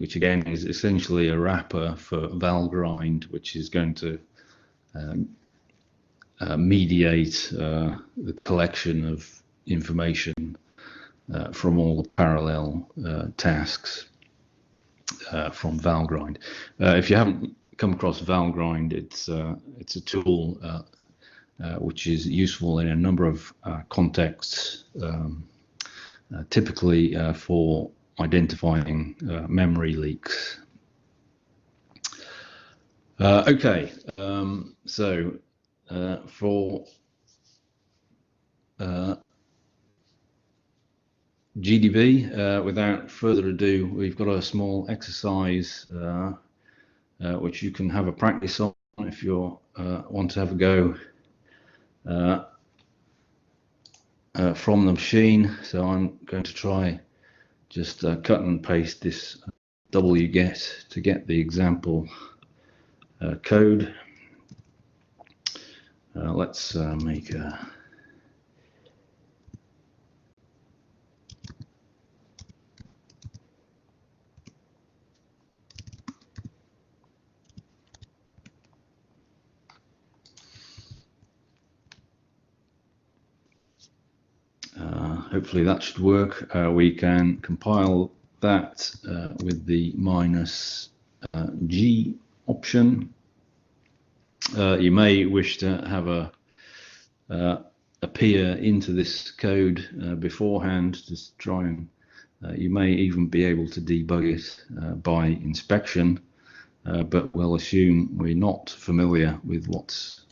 which again is essentially a wrapper for Valgrind, which is going to mediate the collection of information from all the parallel tasks from Valgrind. If you haven't come across Valgrind, it's a tool which is useful in a number of contexts, typically for identifying memory leaks. Okay, so for GDB, without further ado, we've got a small exercise which you can have a practice on if you want to have a go from the machine. So I'm going to try just cut and paste this wget to get the example code. Let's make a hopefully that should work. We can compile that with the -G option. You may wish to have a peer into this code beforehand, just try and you may even be able to debug it by inspection, but we'll assume we're not familiar with what's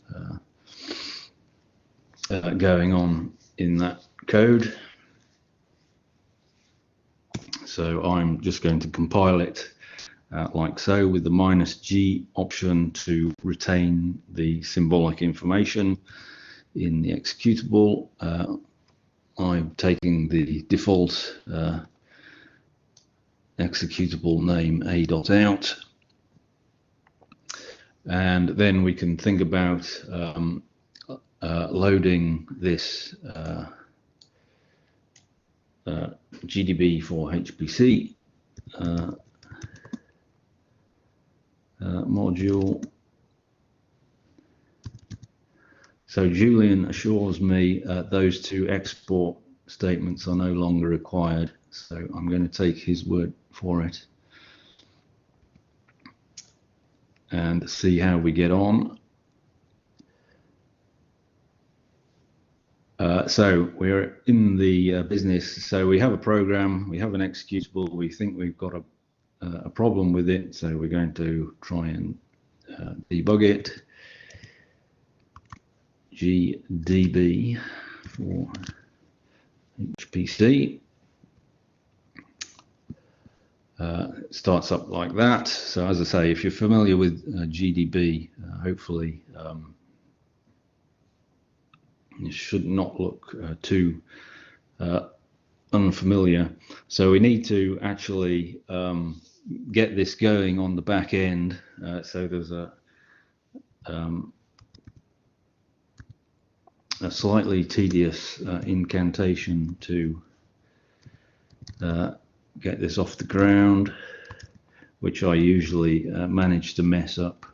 going on in that code. So I'm just going to compile it like so, with the -G option to retain the symbolic information in the executable. I'm taking the default executable name a.out, and then we can think about loading this GDB for HPC module. So Julian assures me those two export statements are no longer required, so I'm going to take his word for it and see how we get on. So we're in the business. So we have a program, we have an executable, we think we've got a problem with it, so we're going to try and debug it. GDB for HPC. It starts up like that. So as I say, if you're familiar with GDB, hopefully it should not look too unfamiliar. So we need to actually get this going on the back end. So there's a slightly tedious incantation to get this off the ground, which I usually manage to mess up.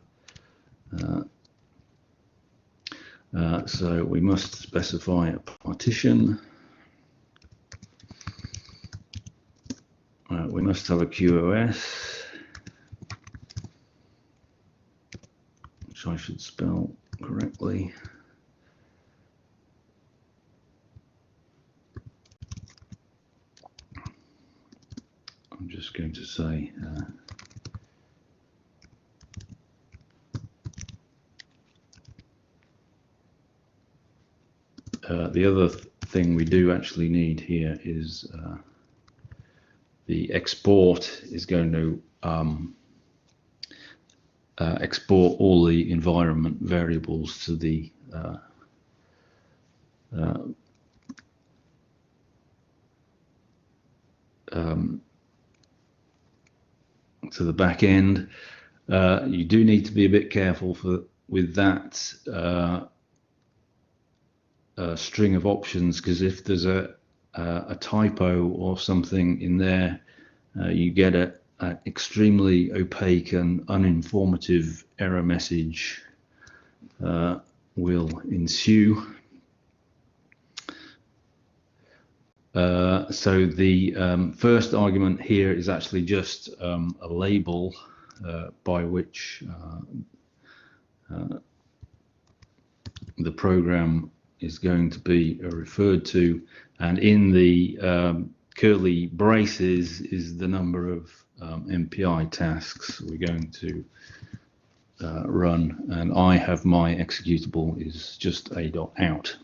So we must specify a partition. We must have a QoS, which I should spell correctly. I'm just going to say the other thing we do actually need here is the export is going to export all the environment variables to the back end. You do need to be a bit careful with that string of options, because if there's a typo or something in there, you get an extremely opaque and uninformative error message will ensue. So the first argument here is actually just a label by which the program is going to be referred to, and in the curly braces is the number of MPI tasks we're going to run, and I have my executable is just a.out.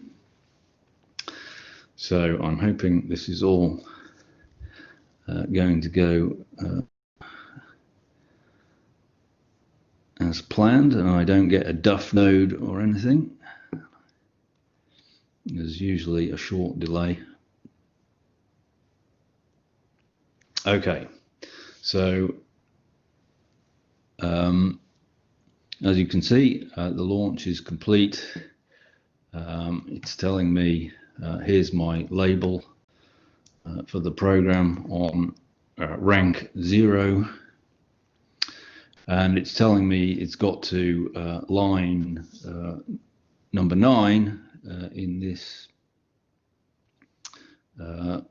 So I'm hoping this is all going to go as planned, and I don't get a duff node or anything. There's usually a short delay. Okay, so as you can see, the launch is complete. It's telling me here's my label for the program on rank 0, and it's telling me it's got to line number 9 in this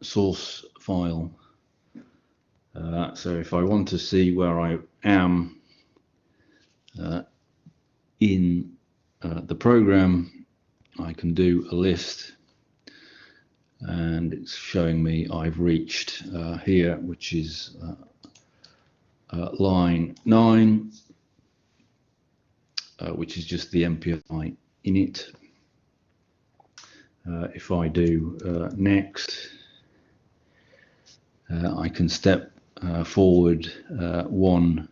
source file. So if I want to see where I am in the program, I can do a list, and it's showing me I've reached here, which is line 9, which is just the MPI init. If I do next, I can step forward one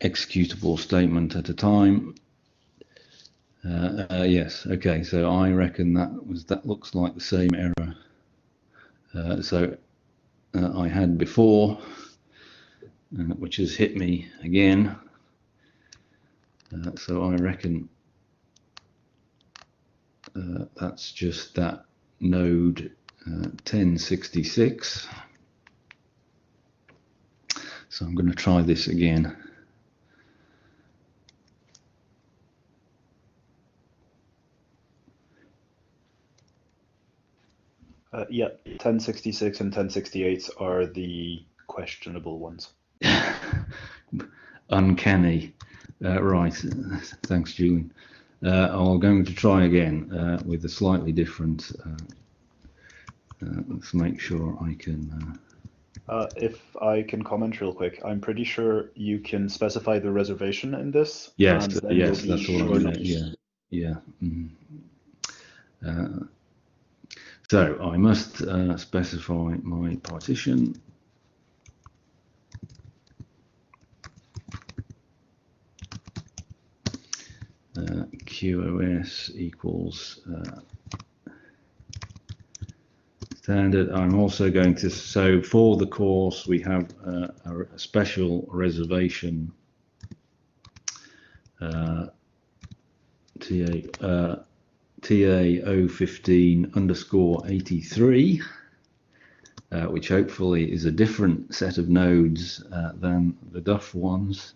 executable statement at a time. Yes, okay, so I reckon that looks like the same error so I had before, which has hit me again. So I reckon that's just that node 1066. So I'm going to try this again. Yeah, 1066 and 1068 are the questionable ones. Uncanny. Right, thanks, Julian. I'm going to try again with a slightly different. Let's make sure I can. If I can comment real quick, I'm pretty sure you can specify the reservation in this. Yes, and then yes, you'll be that's what sure I'm not saying. to- Yeah. So I must specify my partition. QoS equals standard. I'm also going to, so for the course we have a special reservation TA015_83, which hopefully is a different set of nodes than the Duff ones.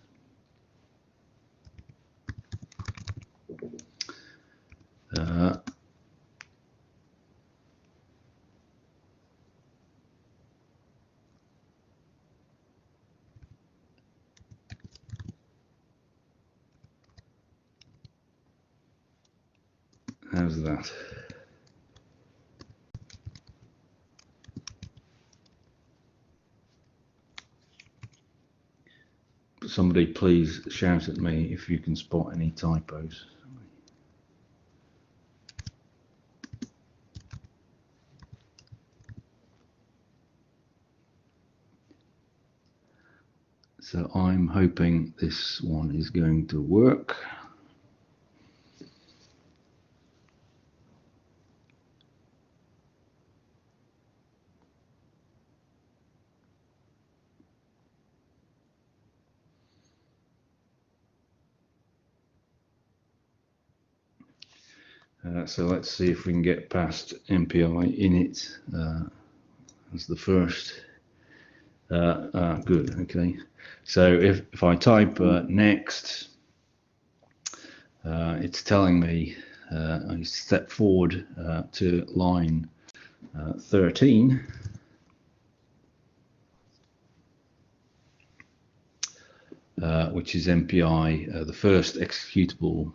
How's that? Somebody please shout at me if you can spot any typos. So I'm hoping this one is going to work. So let's see if we can get past MPI init as the first. Good, okay. So if I type next, it's telling me I step forward to line 13. Which is MPI, the first executable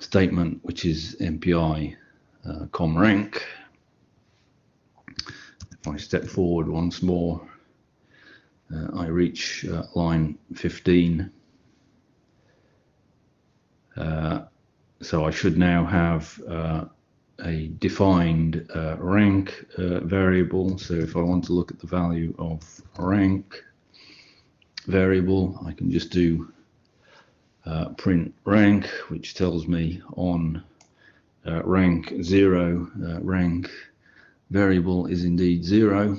statement, which is MPI comrank. If I step forward once more, I reach line 15. So I should now have a defined rank variable. So if I want to look at the value of rank variable, I can just do print rank, which tells me on rank 0, rank variable is indeed 0,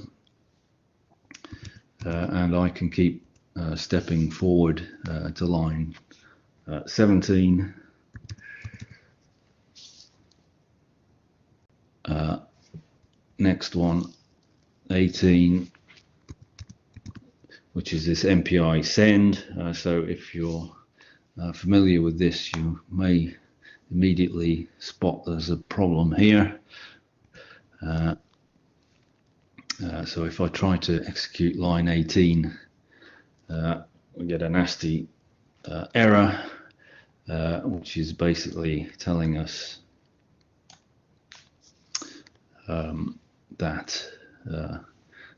and I can keep stepping forward to line 17. Next one, 18, which is this MPI send. So if you're familiar with this, you may immediately spot there's a problem here. So if I try to execute line 18, we get a nasty error, which is basically telling us that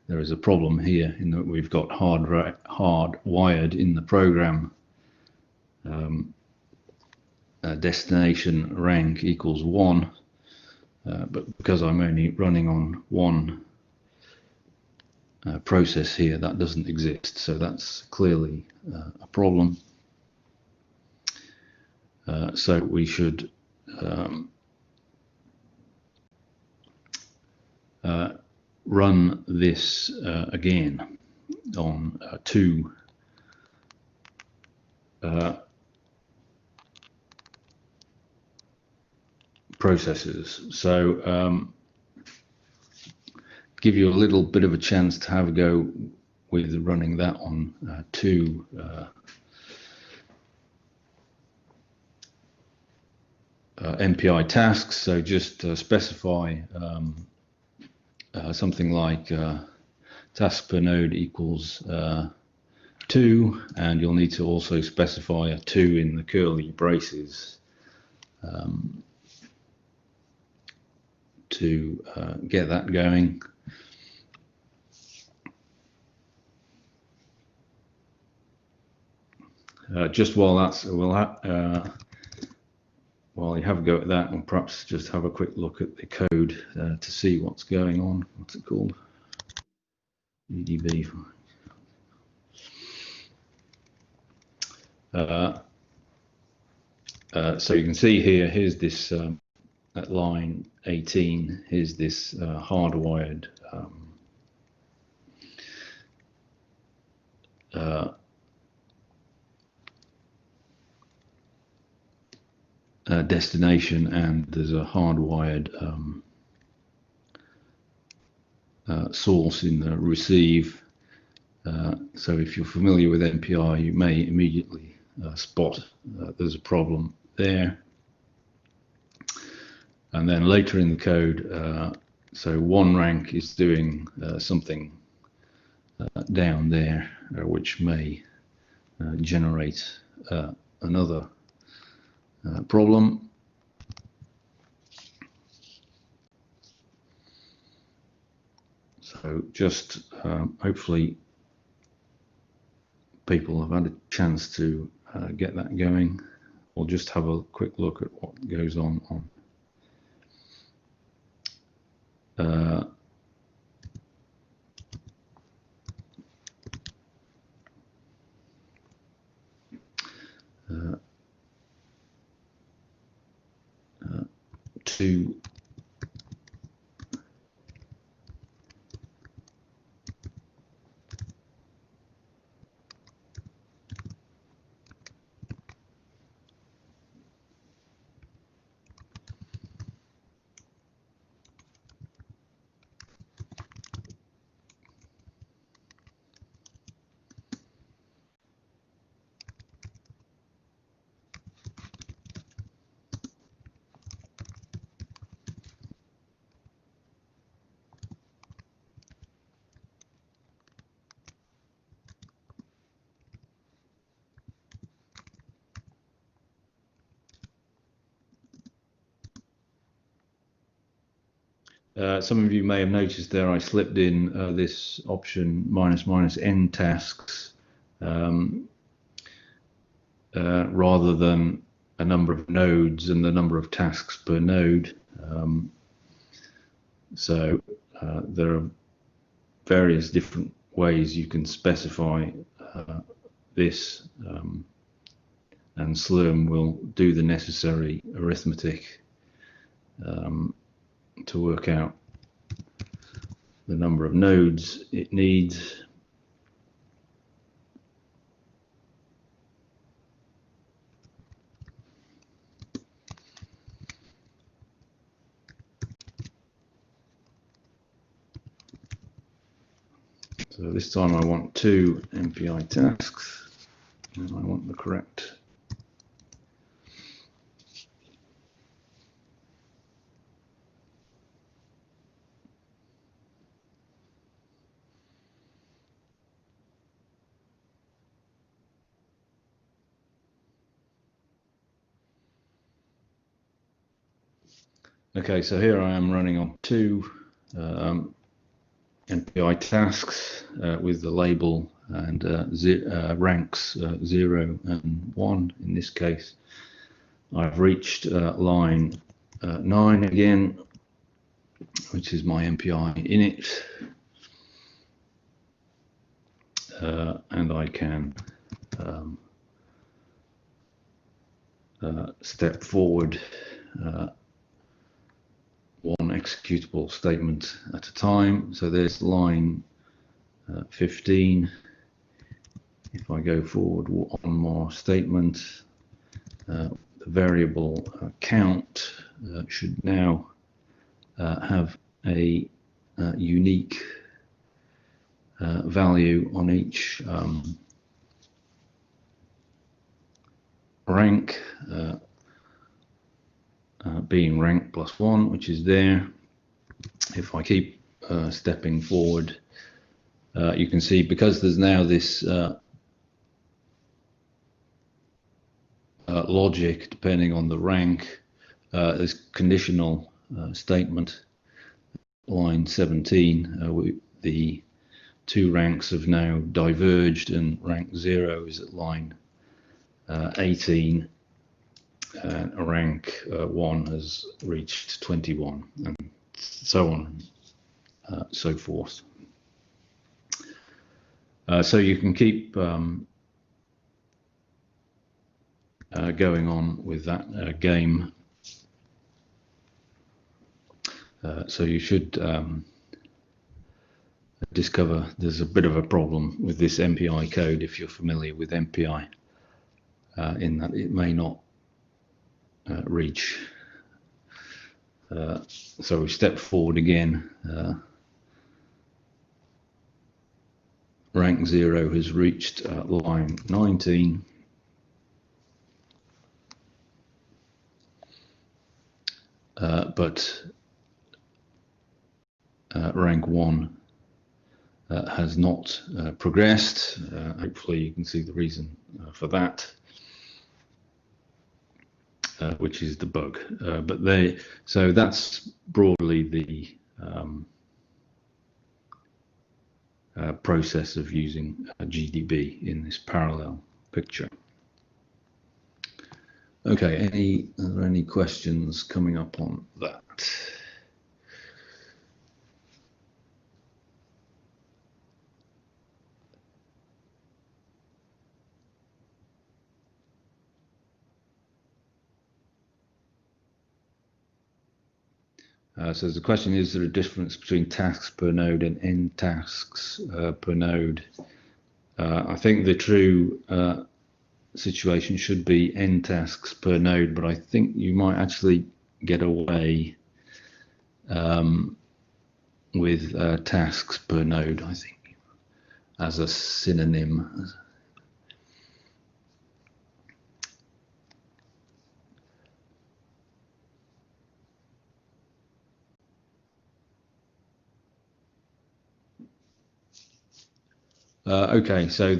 there is a problem here in that we've got hardwired in the program destination rank equals 1, but because I'm only running on one process here, that doesn't exist. So that's clearly a problem. So we should run this again on 2 processes. So give you a little bit of a chance to have a go with running that on 2 MPI tasks. So just specify something like task per node equals 2, and you'll need to also specify a 2 in the curly braces to get that going. Just while that's while you have a go at that, and perhaps just have a quick look at the code to see what's going on. What's it called? EDB. So you can see here, here's this at line 18, here's this hardwired destination, and there's a hardwired source in the receive. So if you're familiar with MPI, you may immediately spot there's a problem there. And then later in the code, so one rank is doing something down there, which may generate another problem. So just hopefully people have had a chance to get that going. We'll just have a quick look at what goes on to some of you may have noticed there I slipped in this option --n tasks rather than a number of nodes and the number of tasks per node. So there are various different ways you can specify this, and Slurm will do the necessary arithmetic to work out the number of nodes it needs. So this time I want 2 MPI tasks, and I want the correct . Okay, so here I am running on 2 MPI tasks with the label and ranks 0 and 1 in this case. I've reached line 9 again, which is my MPI init, and I can step forward one executable statement at a time. So there's line 15. If I go forward one more statement, the variable count should now have a unique value on each rank, being rank +1, which is there. If I keep stepping forward, you can see because there's now this logic depending on the rank, this conditional statement, line 17, the 2 ranks have now diverged and rank 0 is at line 18. Rank 1 has reached 21, and so on, so forth. So you can keep going on with that game. So you should discover there's a bit of a problem with this MPI code if you're familiar with MPI, in that it may not reach. So we step forward again. Rank 0 has reached line 19. But rank 1 has not progressed. Hopefully you can see the reason for that. Which is the bug, so that's broadly the process of using GDB in this parallel picture. Okay, are there any questions coming up on that? So the question is there a difference between tasks per node and n tasks per node? I think the true situation should be n tasks per node, but I think you might actually get away with tasks per node, I think, as a synonym. Okay, so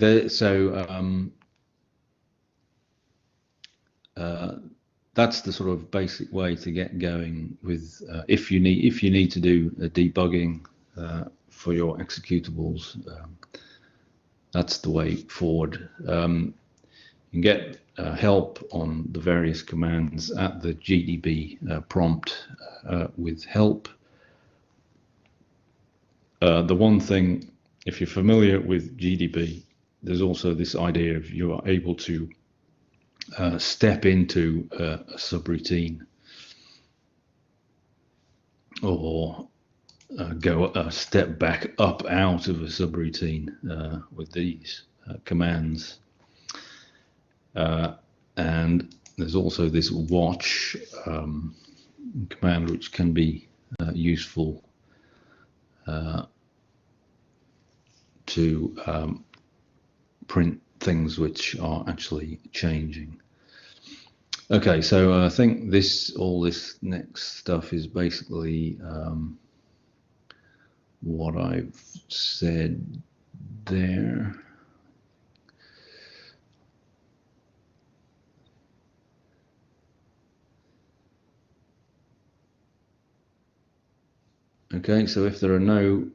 that's the sort of basic way to get going with if you need to do a debugging for your executables. That's the way forward. You can get help on the various commands at the GDB prompt with help. The one thing, if you're familiar with GDB, there's also this idea of you are able to step into a subroutine or go a step back up out of a subroutine with these commands. And there's also this watch command which can be useful to print things which are actually changing. Okay, so I think all this next stuff is basically what I've said there. Okay, so if there are no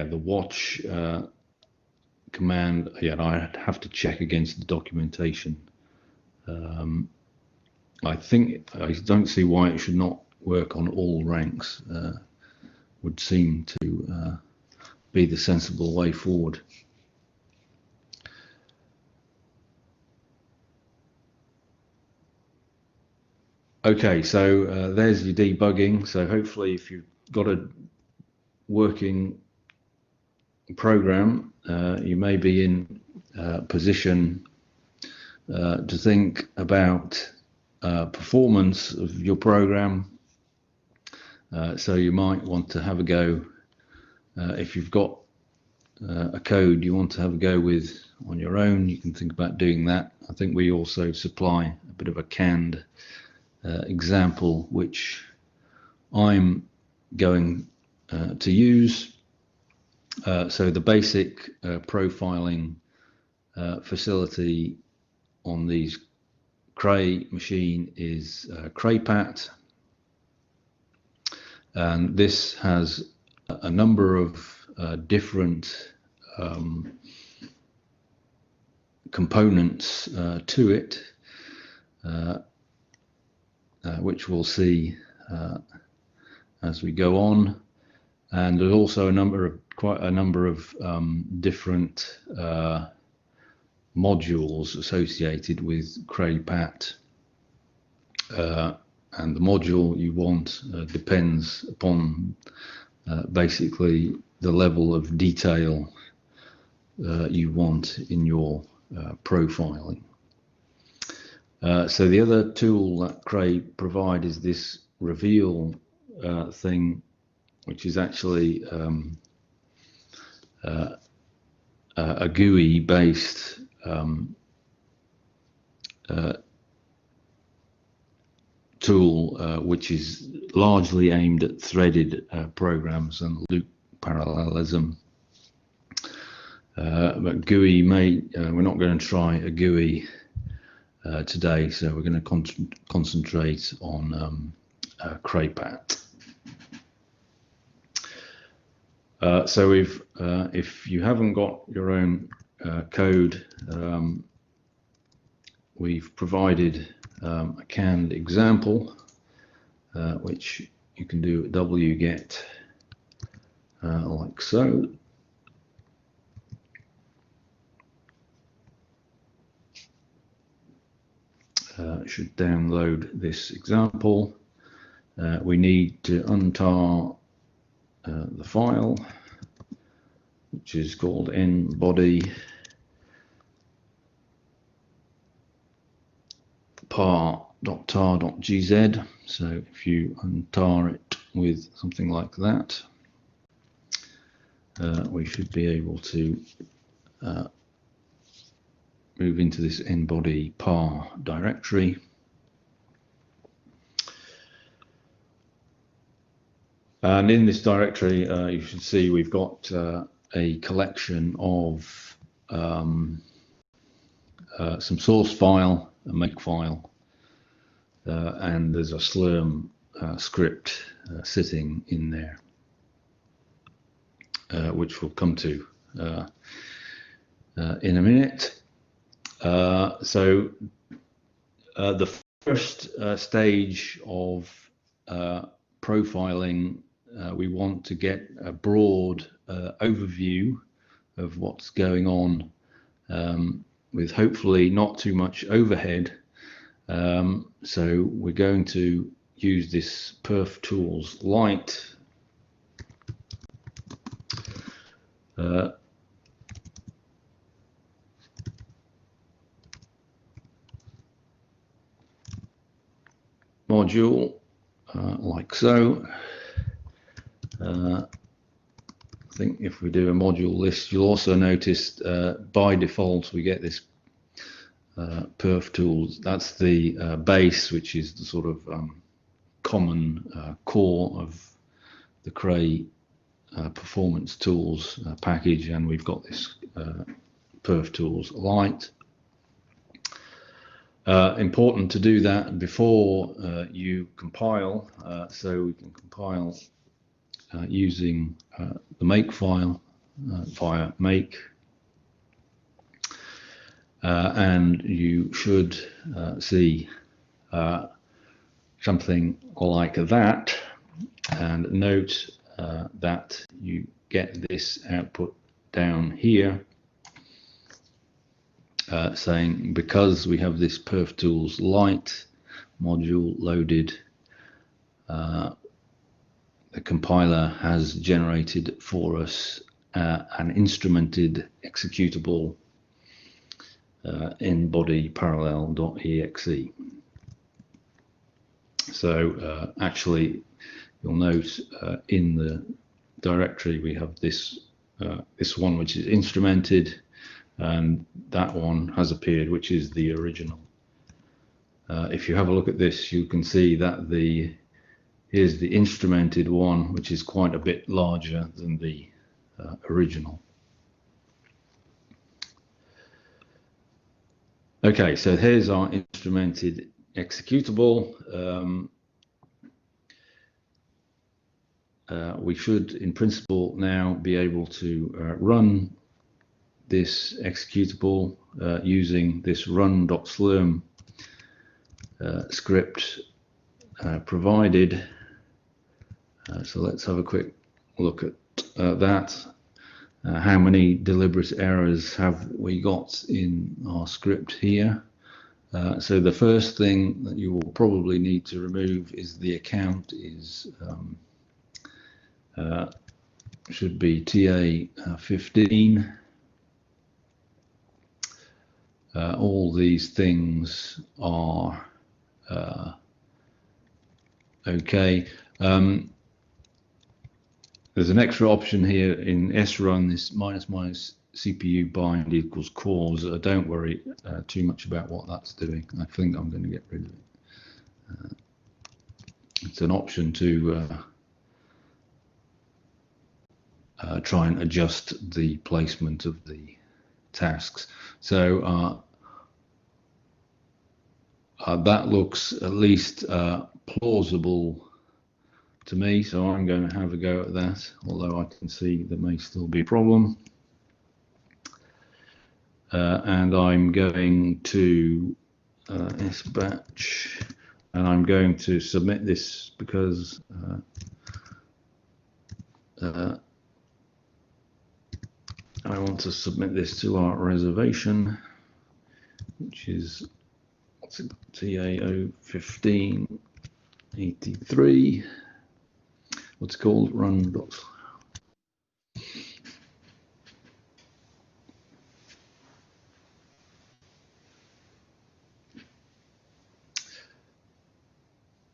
the watch command, I'd have to check against the documentation. I don't see why it should not work on all ranks. Would seem to be the sensible way forward. Okay, so there's your debugging. So hopefully if you've got a working program, you may be in position to think about performance of your program. So you might want to have a go, if you've got a code you want to have a go with on your own, you can think about doing that. I think we also supply a bit of a canned example which I'm going to use. So the basic profiling facility on these Cray machine is CrayPat, and this has a number of different components to it, which we'll see as we go on. And there's also quite a number of different modules associated with CrayPat, and the module you want depends upon basically the level of detail you want in your profiling. So the other tool that Cray provide is this reveal thing, which is actually a GUI based tool, which is largely aimed at threaded programs and loop parallelism. But GUI we're not going to try a GUI today, so we're going to concentrate on CrayPat. So if you haven't got your own code, we've provided a canned example, which you can do at wget like so. Should download this example. We need to untar the file, which is called nbody par.tar.gz. So if you untar it with something like that, we should be able to move into this nbody par directory. And in this directory, you should see we've got a collection of some source file, a make file, and there's a Slurm script sitting in there, which we'll come to in a minute. So the first stage of profiling, we want to get a broad overview of what's going on, with hopefully not too much overhead. So we're going to use this Perf Tools Lite module, like so. I think if we do a module list, you'll also notice by default we get this Perf Tools. That's the base, which is the sort of common core of the Cray performance tools package, and we've got this Perf Tools Lite. Important to do that before you compile, so we can compile using the make file via make, and you should see something like that, and note that you get this output down here saying, because we have this Perf Tools Lite module loaded, the compiler has generated for us an instrumented executable nbody parallel.exe. So actually, you'll note in the directory we have this this one which is instrumented, and that one has appeared, which is the original. If you have a look at this, you can see that here's the instrumented one, which is quite a bit larger than the original. Okay, so here's our instrumented executable. We should, in principle, now be able to run this executable using this run.slurm script provided. So let's have a quick look at that. How many deliberate errors have we got in our script here? So the first thing that you will probably need to remove is the account is should be TA15. All these things are okay. There's an extra option here in srun, this -- CPU bind equals cause. Don't worry too much about what that's doing. I think I'm going to get rid of it. It's an option to try and adjust the placement of the tasks. So that looks at least plausible to me, so I'm going to have a go at that, although I can see there may still be a problem. And I'm going to SBatch, and I'm going to submit this because I want to submit this to our reservation, which is TAO 1583. What's it called? Run docs.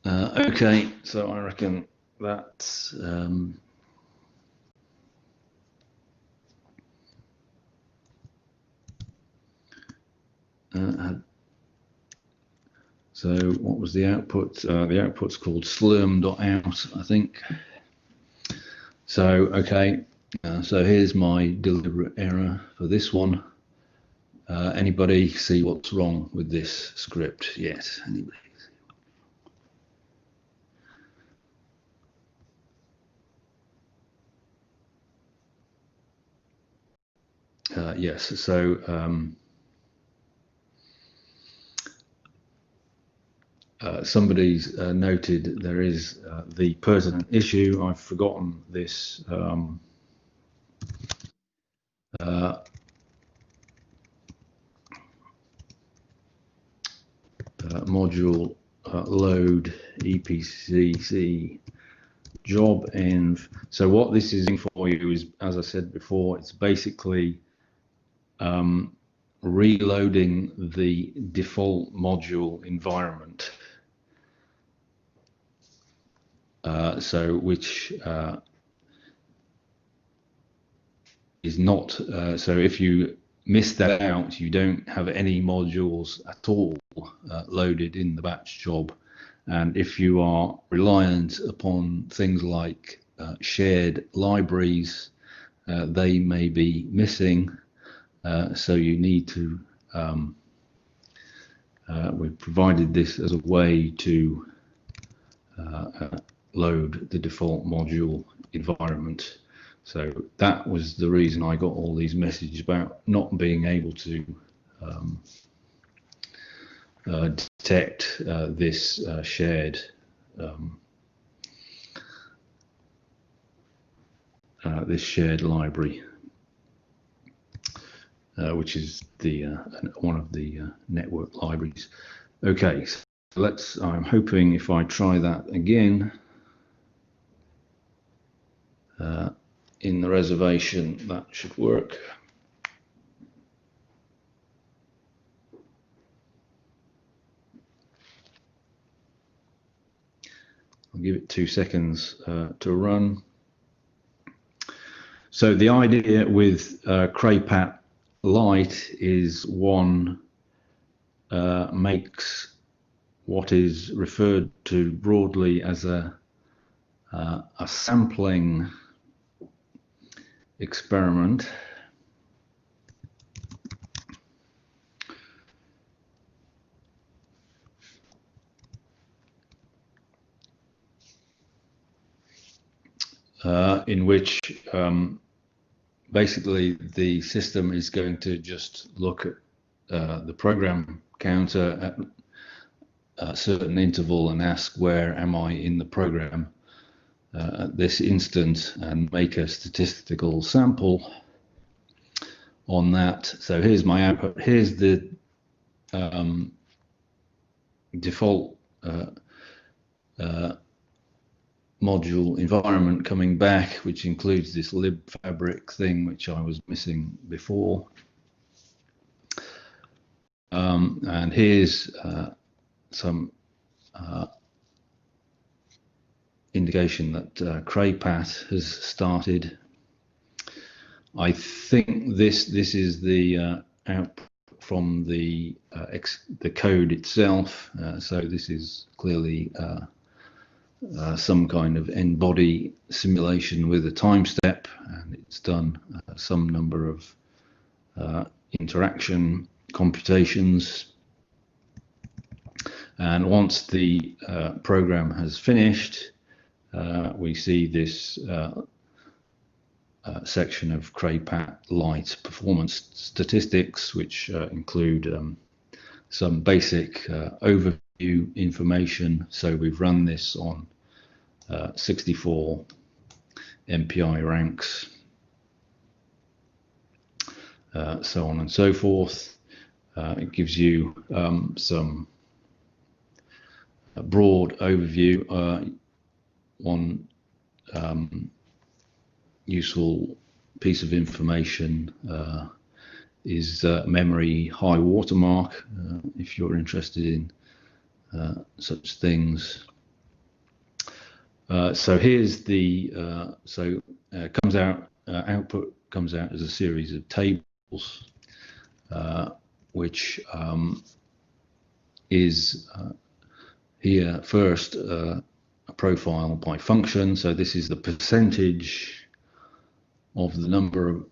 Okay, so I reckon that so what was the output? The output's called slurm.out, I think. So, okay, so here's my deliberate error for this one. Anybody see what's wrong with this script? Yes, anybody? Yes, so somebody's noted there is the pertinent issue. I've forgotten this module load EPCC job env. So what this is doing for you is, as I said before, it's basically reloading the default module environment. So which is not, so if you miss that out, you don't have any modules at all loaded in the batch job. And if you are reliant upon things like shared libraries, they may be missing. So you need to, we've provided this as a way to load the default module environment. So that was the reason I got all these messages about not being able to detect this shared library, which is the one of the network libraries. Okay, so let's. I'm hoping if I try that again in the reservation, that should work. I'll give it 2 seconds to run. So the idea with CRAPAT Lite is one makes what is referred to broadly as a sampling experiment. In which basically the system is going to just look at the program counter at a certain interval and ask where am I in the program at this instant, and make a statistical sample on that. So here's my output. Here's the default module environment coming back, which includes this libfabric thing which I was missing before. And here's some indication that CRAPAT has started. I think this is the output from the code itself. So this is clearly some kind of n-body simulation with a time step, and it's done some number of interaction computations. And once the program has finished, we see this section of CRAPAT Lite performance statistics, which include some basic overview information. So we've run this on 64 MPI ranks. so on and so forth. It gives you some broad overview. One useful piece of information is memory high watermark, if you're interested in such things. So here's the comes out output comes out as a series of tables, which is here first a profile by function. So this is the percentage of the number of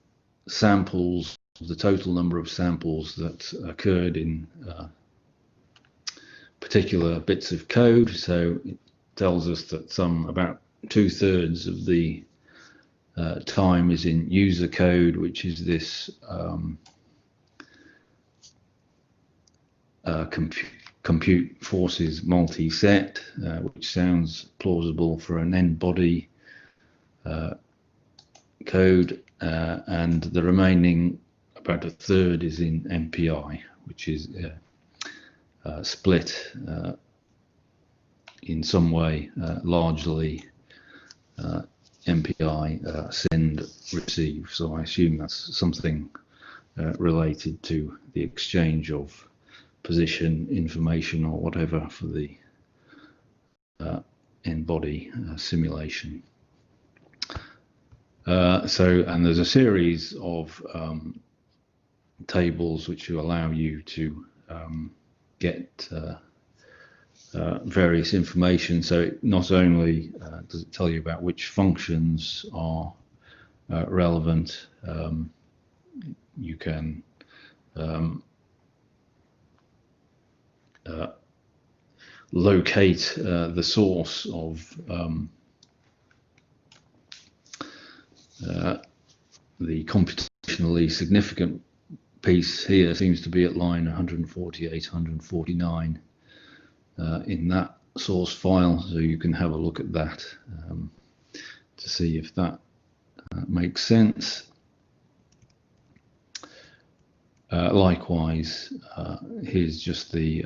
samples, the total number of samples that occurred in particular bits of code. So it tells us that about 2/3 of the time is in user code, which is this compute forces multi-set, which sounds plausible for an n-body code, and the remaining about 1/3 is in MPI, which is split in some way, largely MPI send receive. So I assume that's something related to the exchange of position information or whatever for the n-body simulation. And there's a series of tables which will allow you to get various information. So it not only does it tell you about which functions are relevant, you can locate the source of the computationally significant piece here seems to be at line 148, 149 in that source file, so you can have a look at that to see if that makes sense. Likewise, here's just the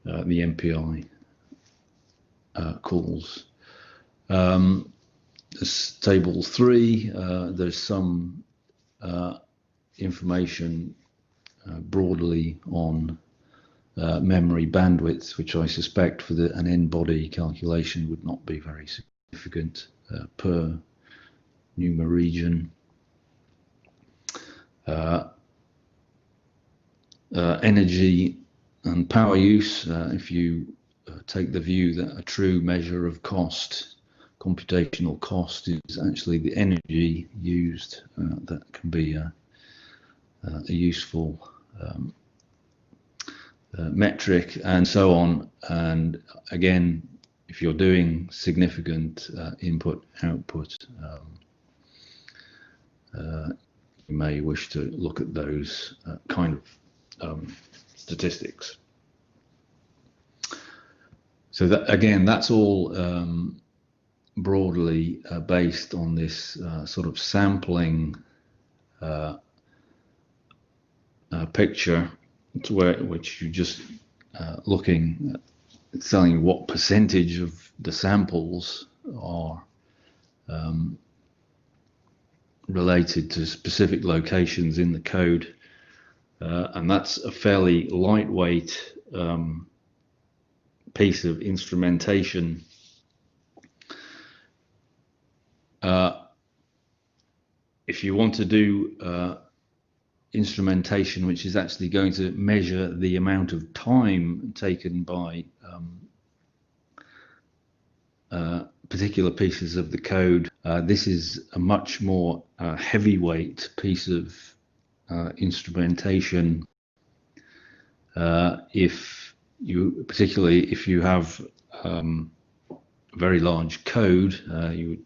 MPI calls. This table 3, there's some information broadly on memory bandwidth, which I suspect for an n-body calculation would not be very significant per NUMA region. Energy and power use, if you take the view that a true measure of cost, computational cost, is actually the energy used, that can be a useful metric, and so on. And again, if you're doing significant input output, you may wish to look at those kind of statistics. So that, again, that's all broadly based on this sort of sampling picture, to which you just looking at telling you what percentage of the samples are related to specific locations in the code, and that's a fairly lightweight piece of instrumentation. If you want to do instrumentation which is actually going to measure the amount of time taken by particular pieces of the code, this is a much more heavyweight piece of instrumentation. Particularly if you have very large code, you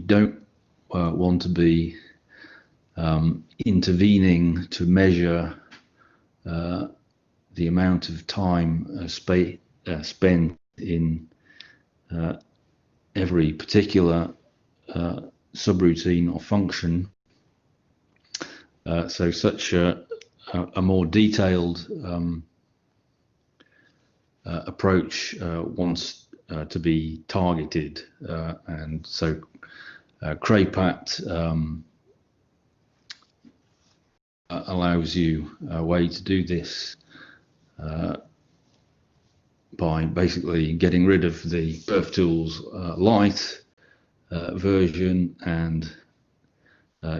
don't want to be intervening to measure the amount of time spent in every particular subroutine or function. So such a more detailed approach wants to be targeted, and so CRAPAT allows you a way to do this by basically getting rid of the PerfTools Lite version and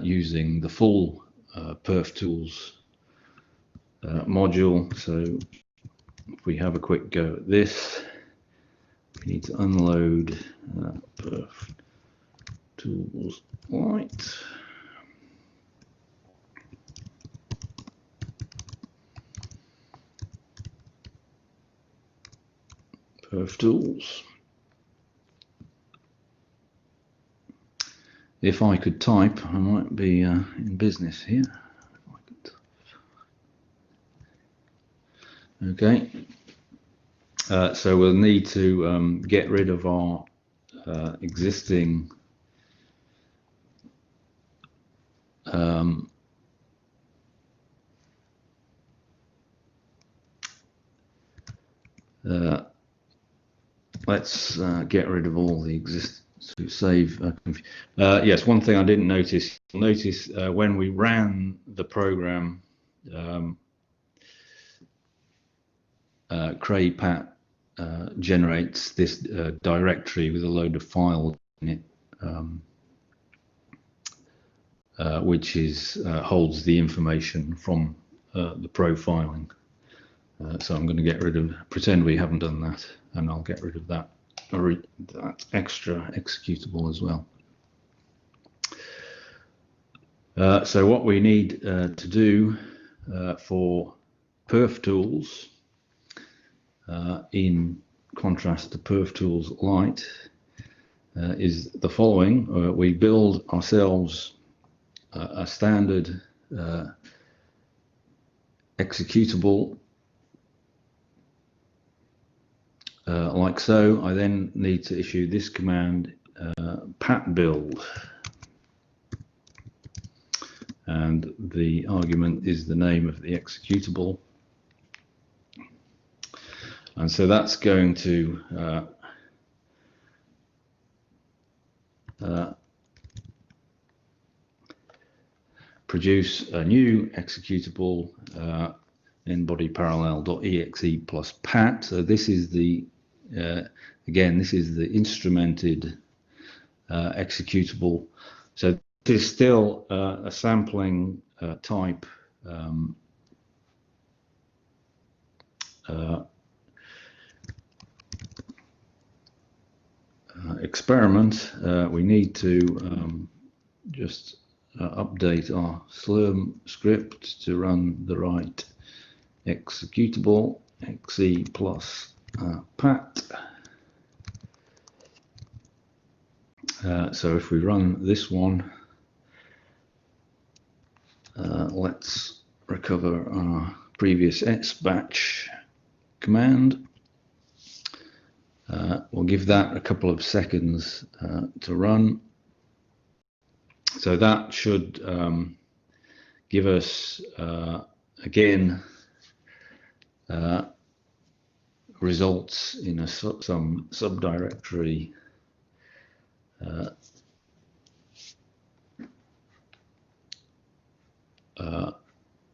using the full PerfTools module. So if we have a quick go at this, we need to unload PerfTools Lite. PerfTools. If I could type, I might be in business here. Okay, so we'll need to get rid of our existing let's get rid of all the existing. To save, yes, one thing I didn't notice. Notice when we ran the program, CRAPAT generates this directory with a load of files in it, which holds the information from the profiling. So I'm going to get rid of, pretend we haven't done that, and I'll get rid of that extra executable as well. So what we need to do for PerfTools, in contrast to PerfTools Lite, is the following. We build ourselves a standard executable like so. I then need to issue this command, pat build, and the argument is the name of the executable, and so that's going to produce a new executable, nbodyparallel.exe plus pat. So this is the again, this is the instrumented executable. So this is still a sampling type experiment. We need to just update our Slurm script to run the right executable, exe plus pat. So if we run this one, let's recover our previous SBatch command. We'll give that a couple of seconds to run. So that should give us again results in some subdirectory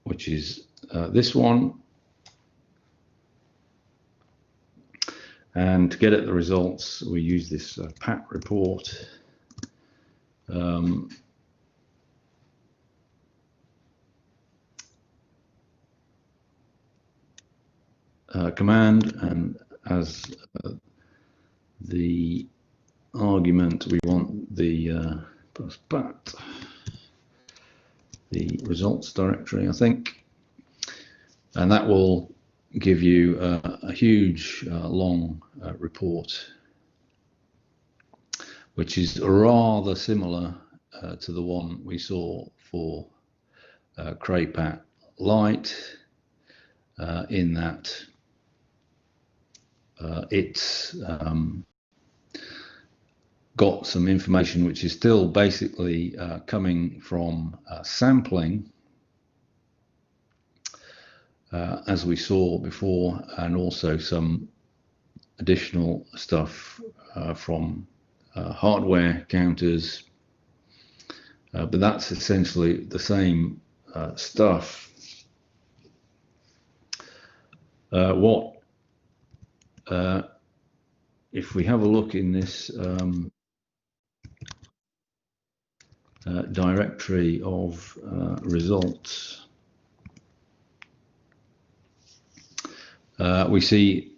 which is this one. And to get at the results, we use this pat report. Command, and as the argument we want the pat, the results directory, I think, and that will give you a huge long report, which is rather similar to the one we saw for CRAPAT Lite, in that it's got some information which is still basically coming from sampling, as we saw before, and also some additional stuff from hardware counters, but that's essentially the same stuff. If we have a look in this directory of results, we see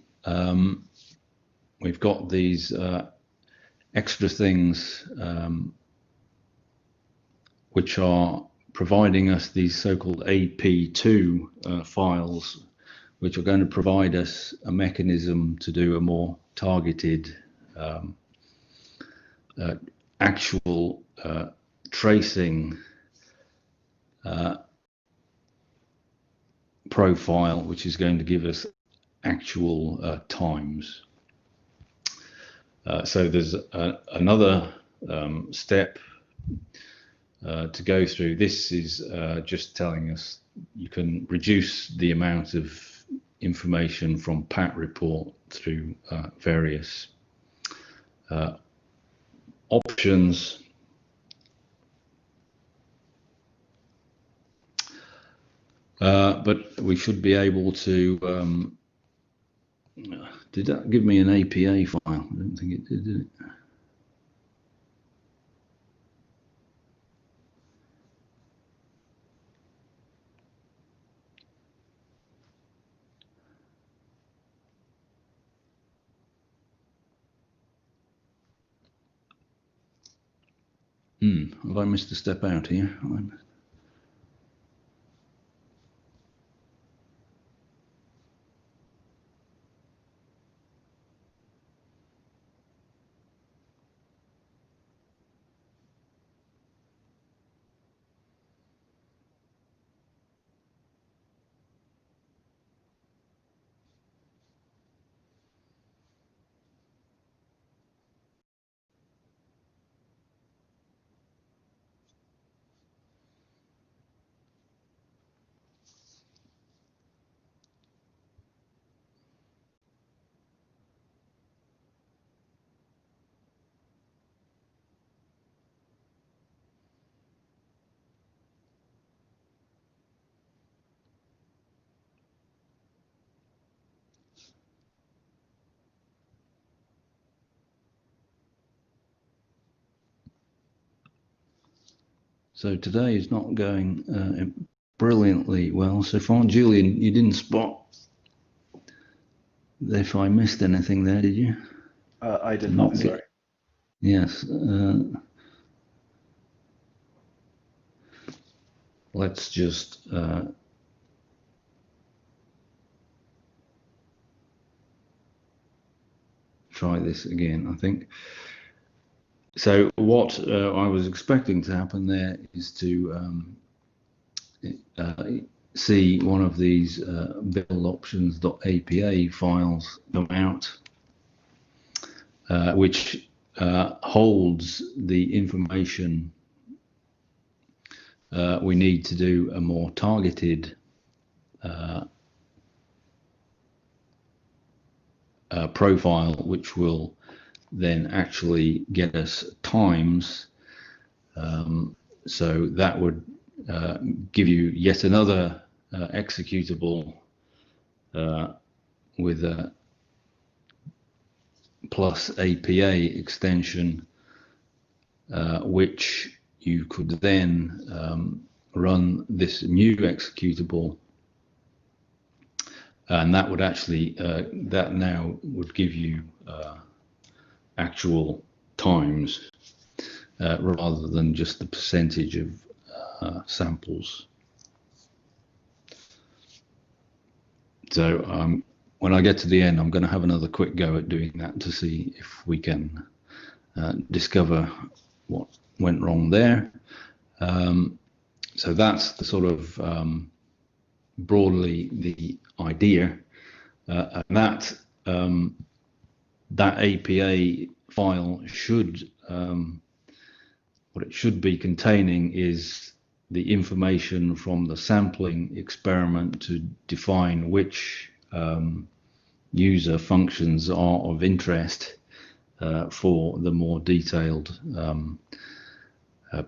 we've got these extra things which are providing us these so-called AP2 files, which are going to provide us a mechanism to do a more targeted actual tracing profile, which is going to give us actual times. So there's another step to go through. This is just telling us you can reduce the amount of information from PAT report through various options. But we should be able to, did that give me an APA file? I don't think it did it? Have I missed a step out here? So today is not going brilliantly well so far. Julian, you didn't spot if I missed anything there, did you? I did not, sorry. Yes. Let's just try this again, I think. So what I was expecting to happen there is to see one of these build options.apa files come out, which holds the information we need to do a more targeted profile, which will then actually get us times. So that would give you yet another executable with a plus APA extension, which you could then run this new executable, and that would actually that now would give you actual times rather than just the percentage of samples. So when I get to the end, I'm going to have another quick go at doing that to see if we can discover what went wrong there. So that's the sort of broadly the idea, and that that APA file should what it should be containing is the information from the sampling experiment to define which user functions are of interest for the more detailed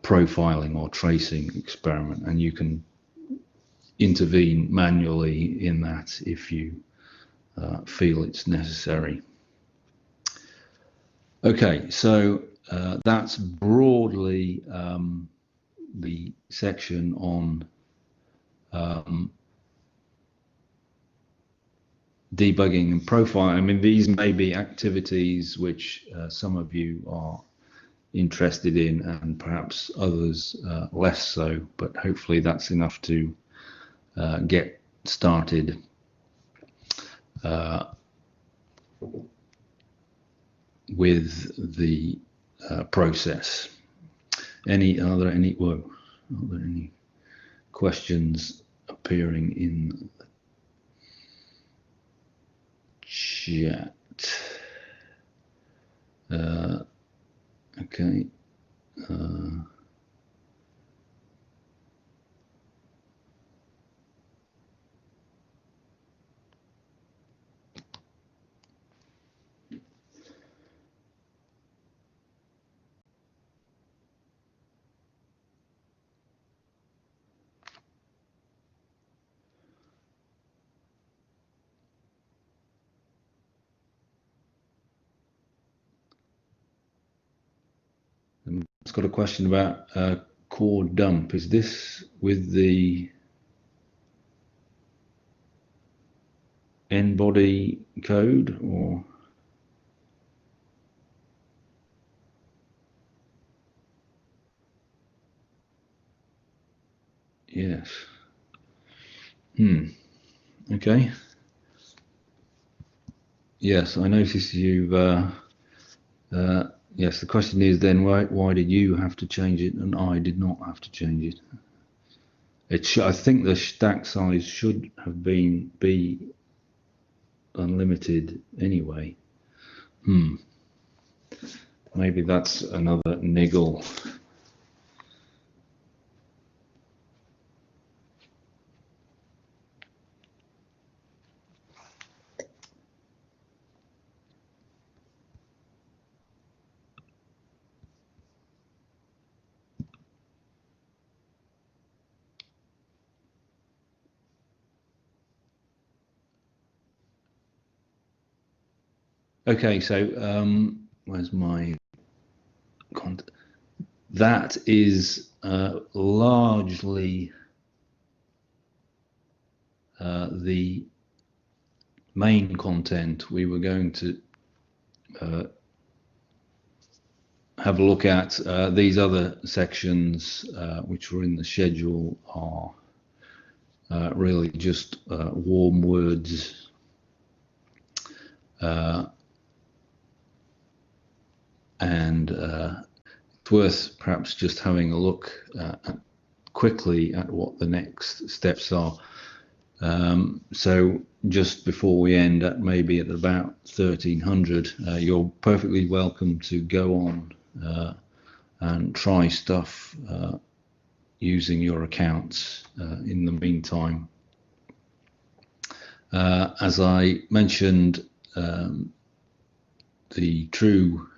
profiling or tracing experiment, and you can intervene manually in that if you feel it's necessary. Okay, so that's broadly the section on debugging and profiling. I mean, these may be activities which some of you are interested in and perhaps others less so, but hopefully that's enough to get started with the process. Are there any questions appearing in the chat? Okay. It's got a question about core dump. Is this with the n-body code or? Yes. Okay. Yes, I noticed you've. Yes, the question is then why did you have to change it and I did not have to change it? I think the stack size should have be unlimited anyway. Maybe that's another niggle. Okay, so where's my content? That is largely the main content we were going to have a look at. These other sections which were in the schedule are really just warm words and it's worth perhaps just having a look quickly at what the next steps are. So just before we end, maybe at about 1300, you're perfectly welcome to go on and try stuff using your accounts in the meantime. As I mentioned, the true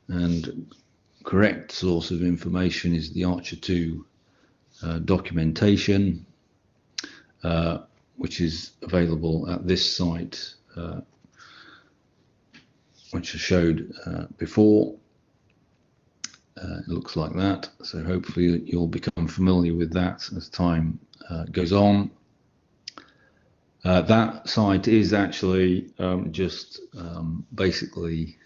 and correct source of information is the ARCHER2 documentation, which is available at this site, which I showed before. It looks like that, so hopefully you'll become familiar with that as time goes on. That site is actually just basically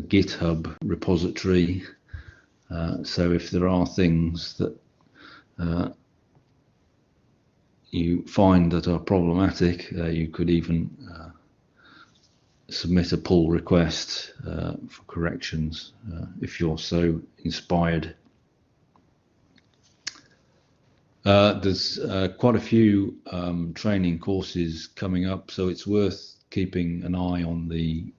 a GitHub repository, so if there are things that you find that are problematic, you could even submit a pull request for corrections if you're so inspired. There's quite a few training courses coming up, so it's worth keeping an eye on the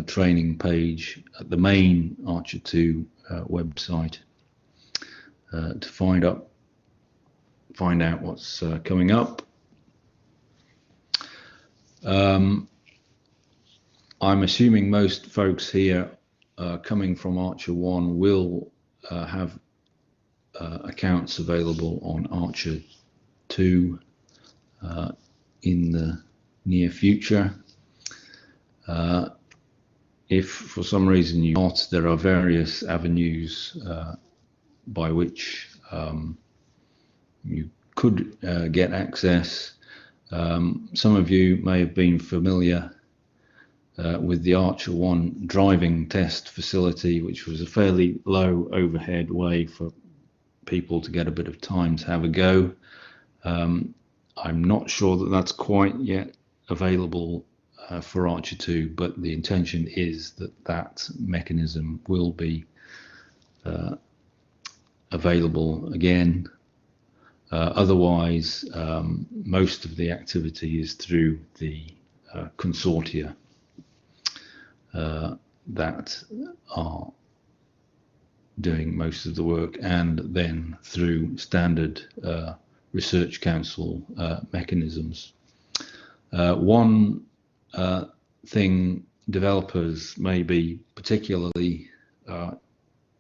training page at the main ARCHER2 website. to find out what's coming up. I'm assuming most folks here coming from ARCHER1 will have accounts available on ARCHER2 in the near future. If for some reason you're not, there are various avenues by which you could get access. Some of you may have been familiar with the ARCHER1 driving test facility, which was a fairly low overhead way for people to get a bit of time to have a go. I'm not sure that that's quite yet available for ARCHER2, but the intention is that that mechanism will be available again. Otherwise, most of the activity is through the consortia that are doing most of the work, and then through standard Research Council mechanisms. One thing developers may be particularly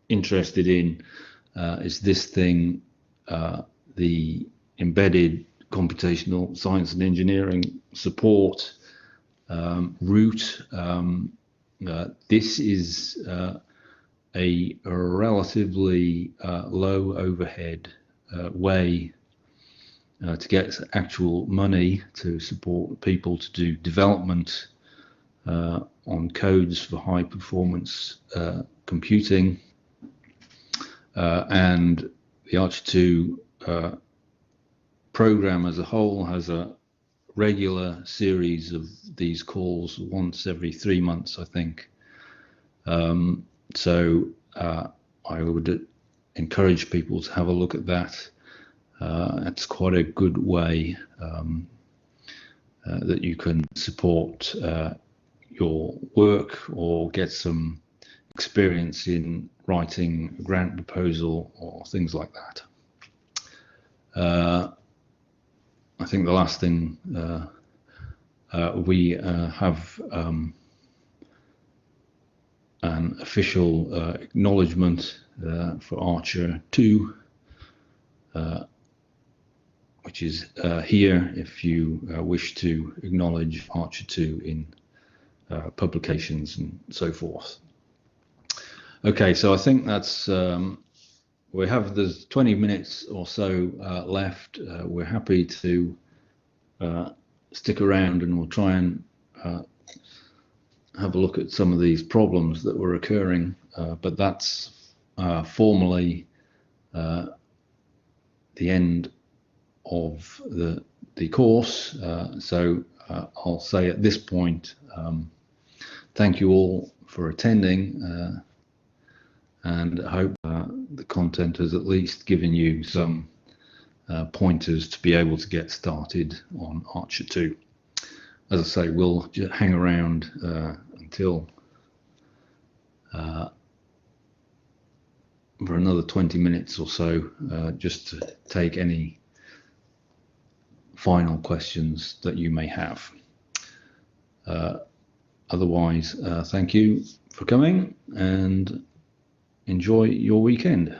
interested in is this thing, the embedded computational science and engineering support route. This is a relatively low overhead way to get actual money to support people to do development on codes for high performance computing. And the ARCHER2 program as a whole has a regular series of these calls once every 3 months, I think. So I would encourage people to have a look at that. It's quite a good way that you can support your work or get some experience in writing a grant proposal or things like that. I think the last thing we have an official acknowledgement for ARCHER2, which is here if you wish to acknowledge ARCHER2 in publications and so forth. Okay, so I think that's there's 20 minutes or so left. We're happy to stick around, and we'll try and have a look at some of these problems that were occurring, but that's formally the end of the course. So I'll say at this point, thank you all for attending, and I hope the content has at least given you some pointers to be able to get started on ARCHER2. As I say, we'll just hang around until for another 20 minutes or so, just to take any final questions that you may have. Otherwise, thank you for coming and enjoy your weekend.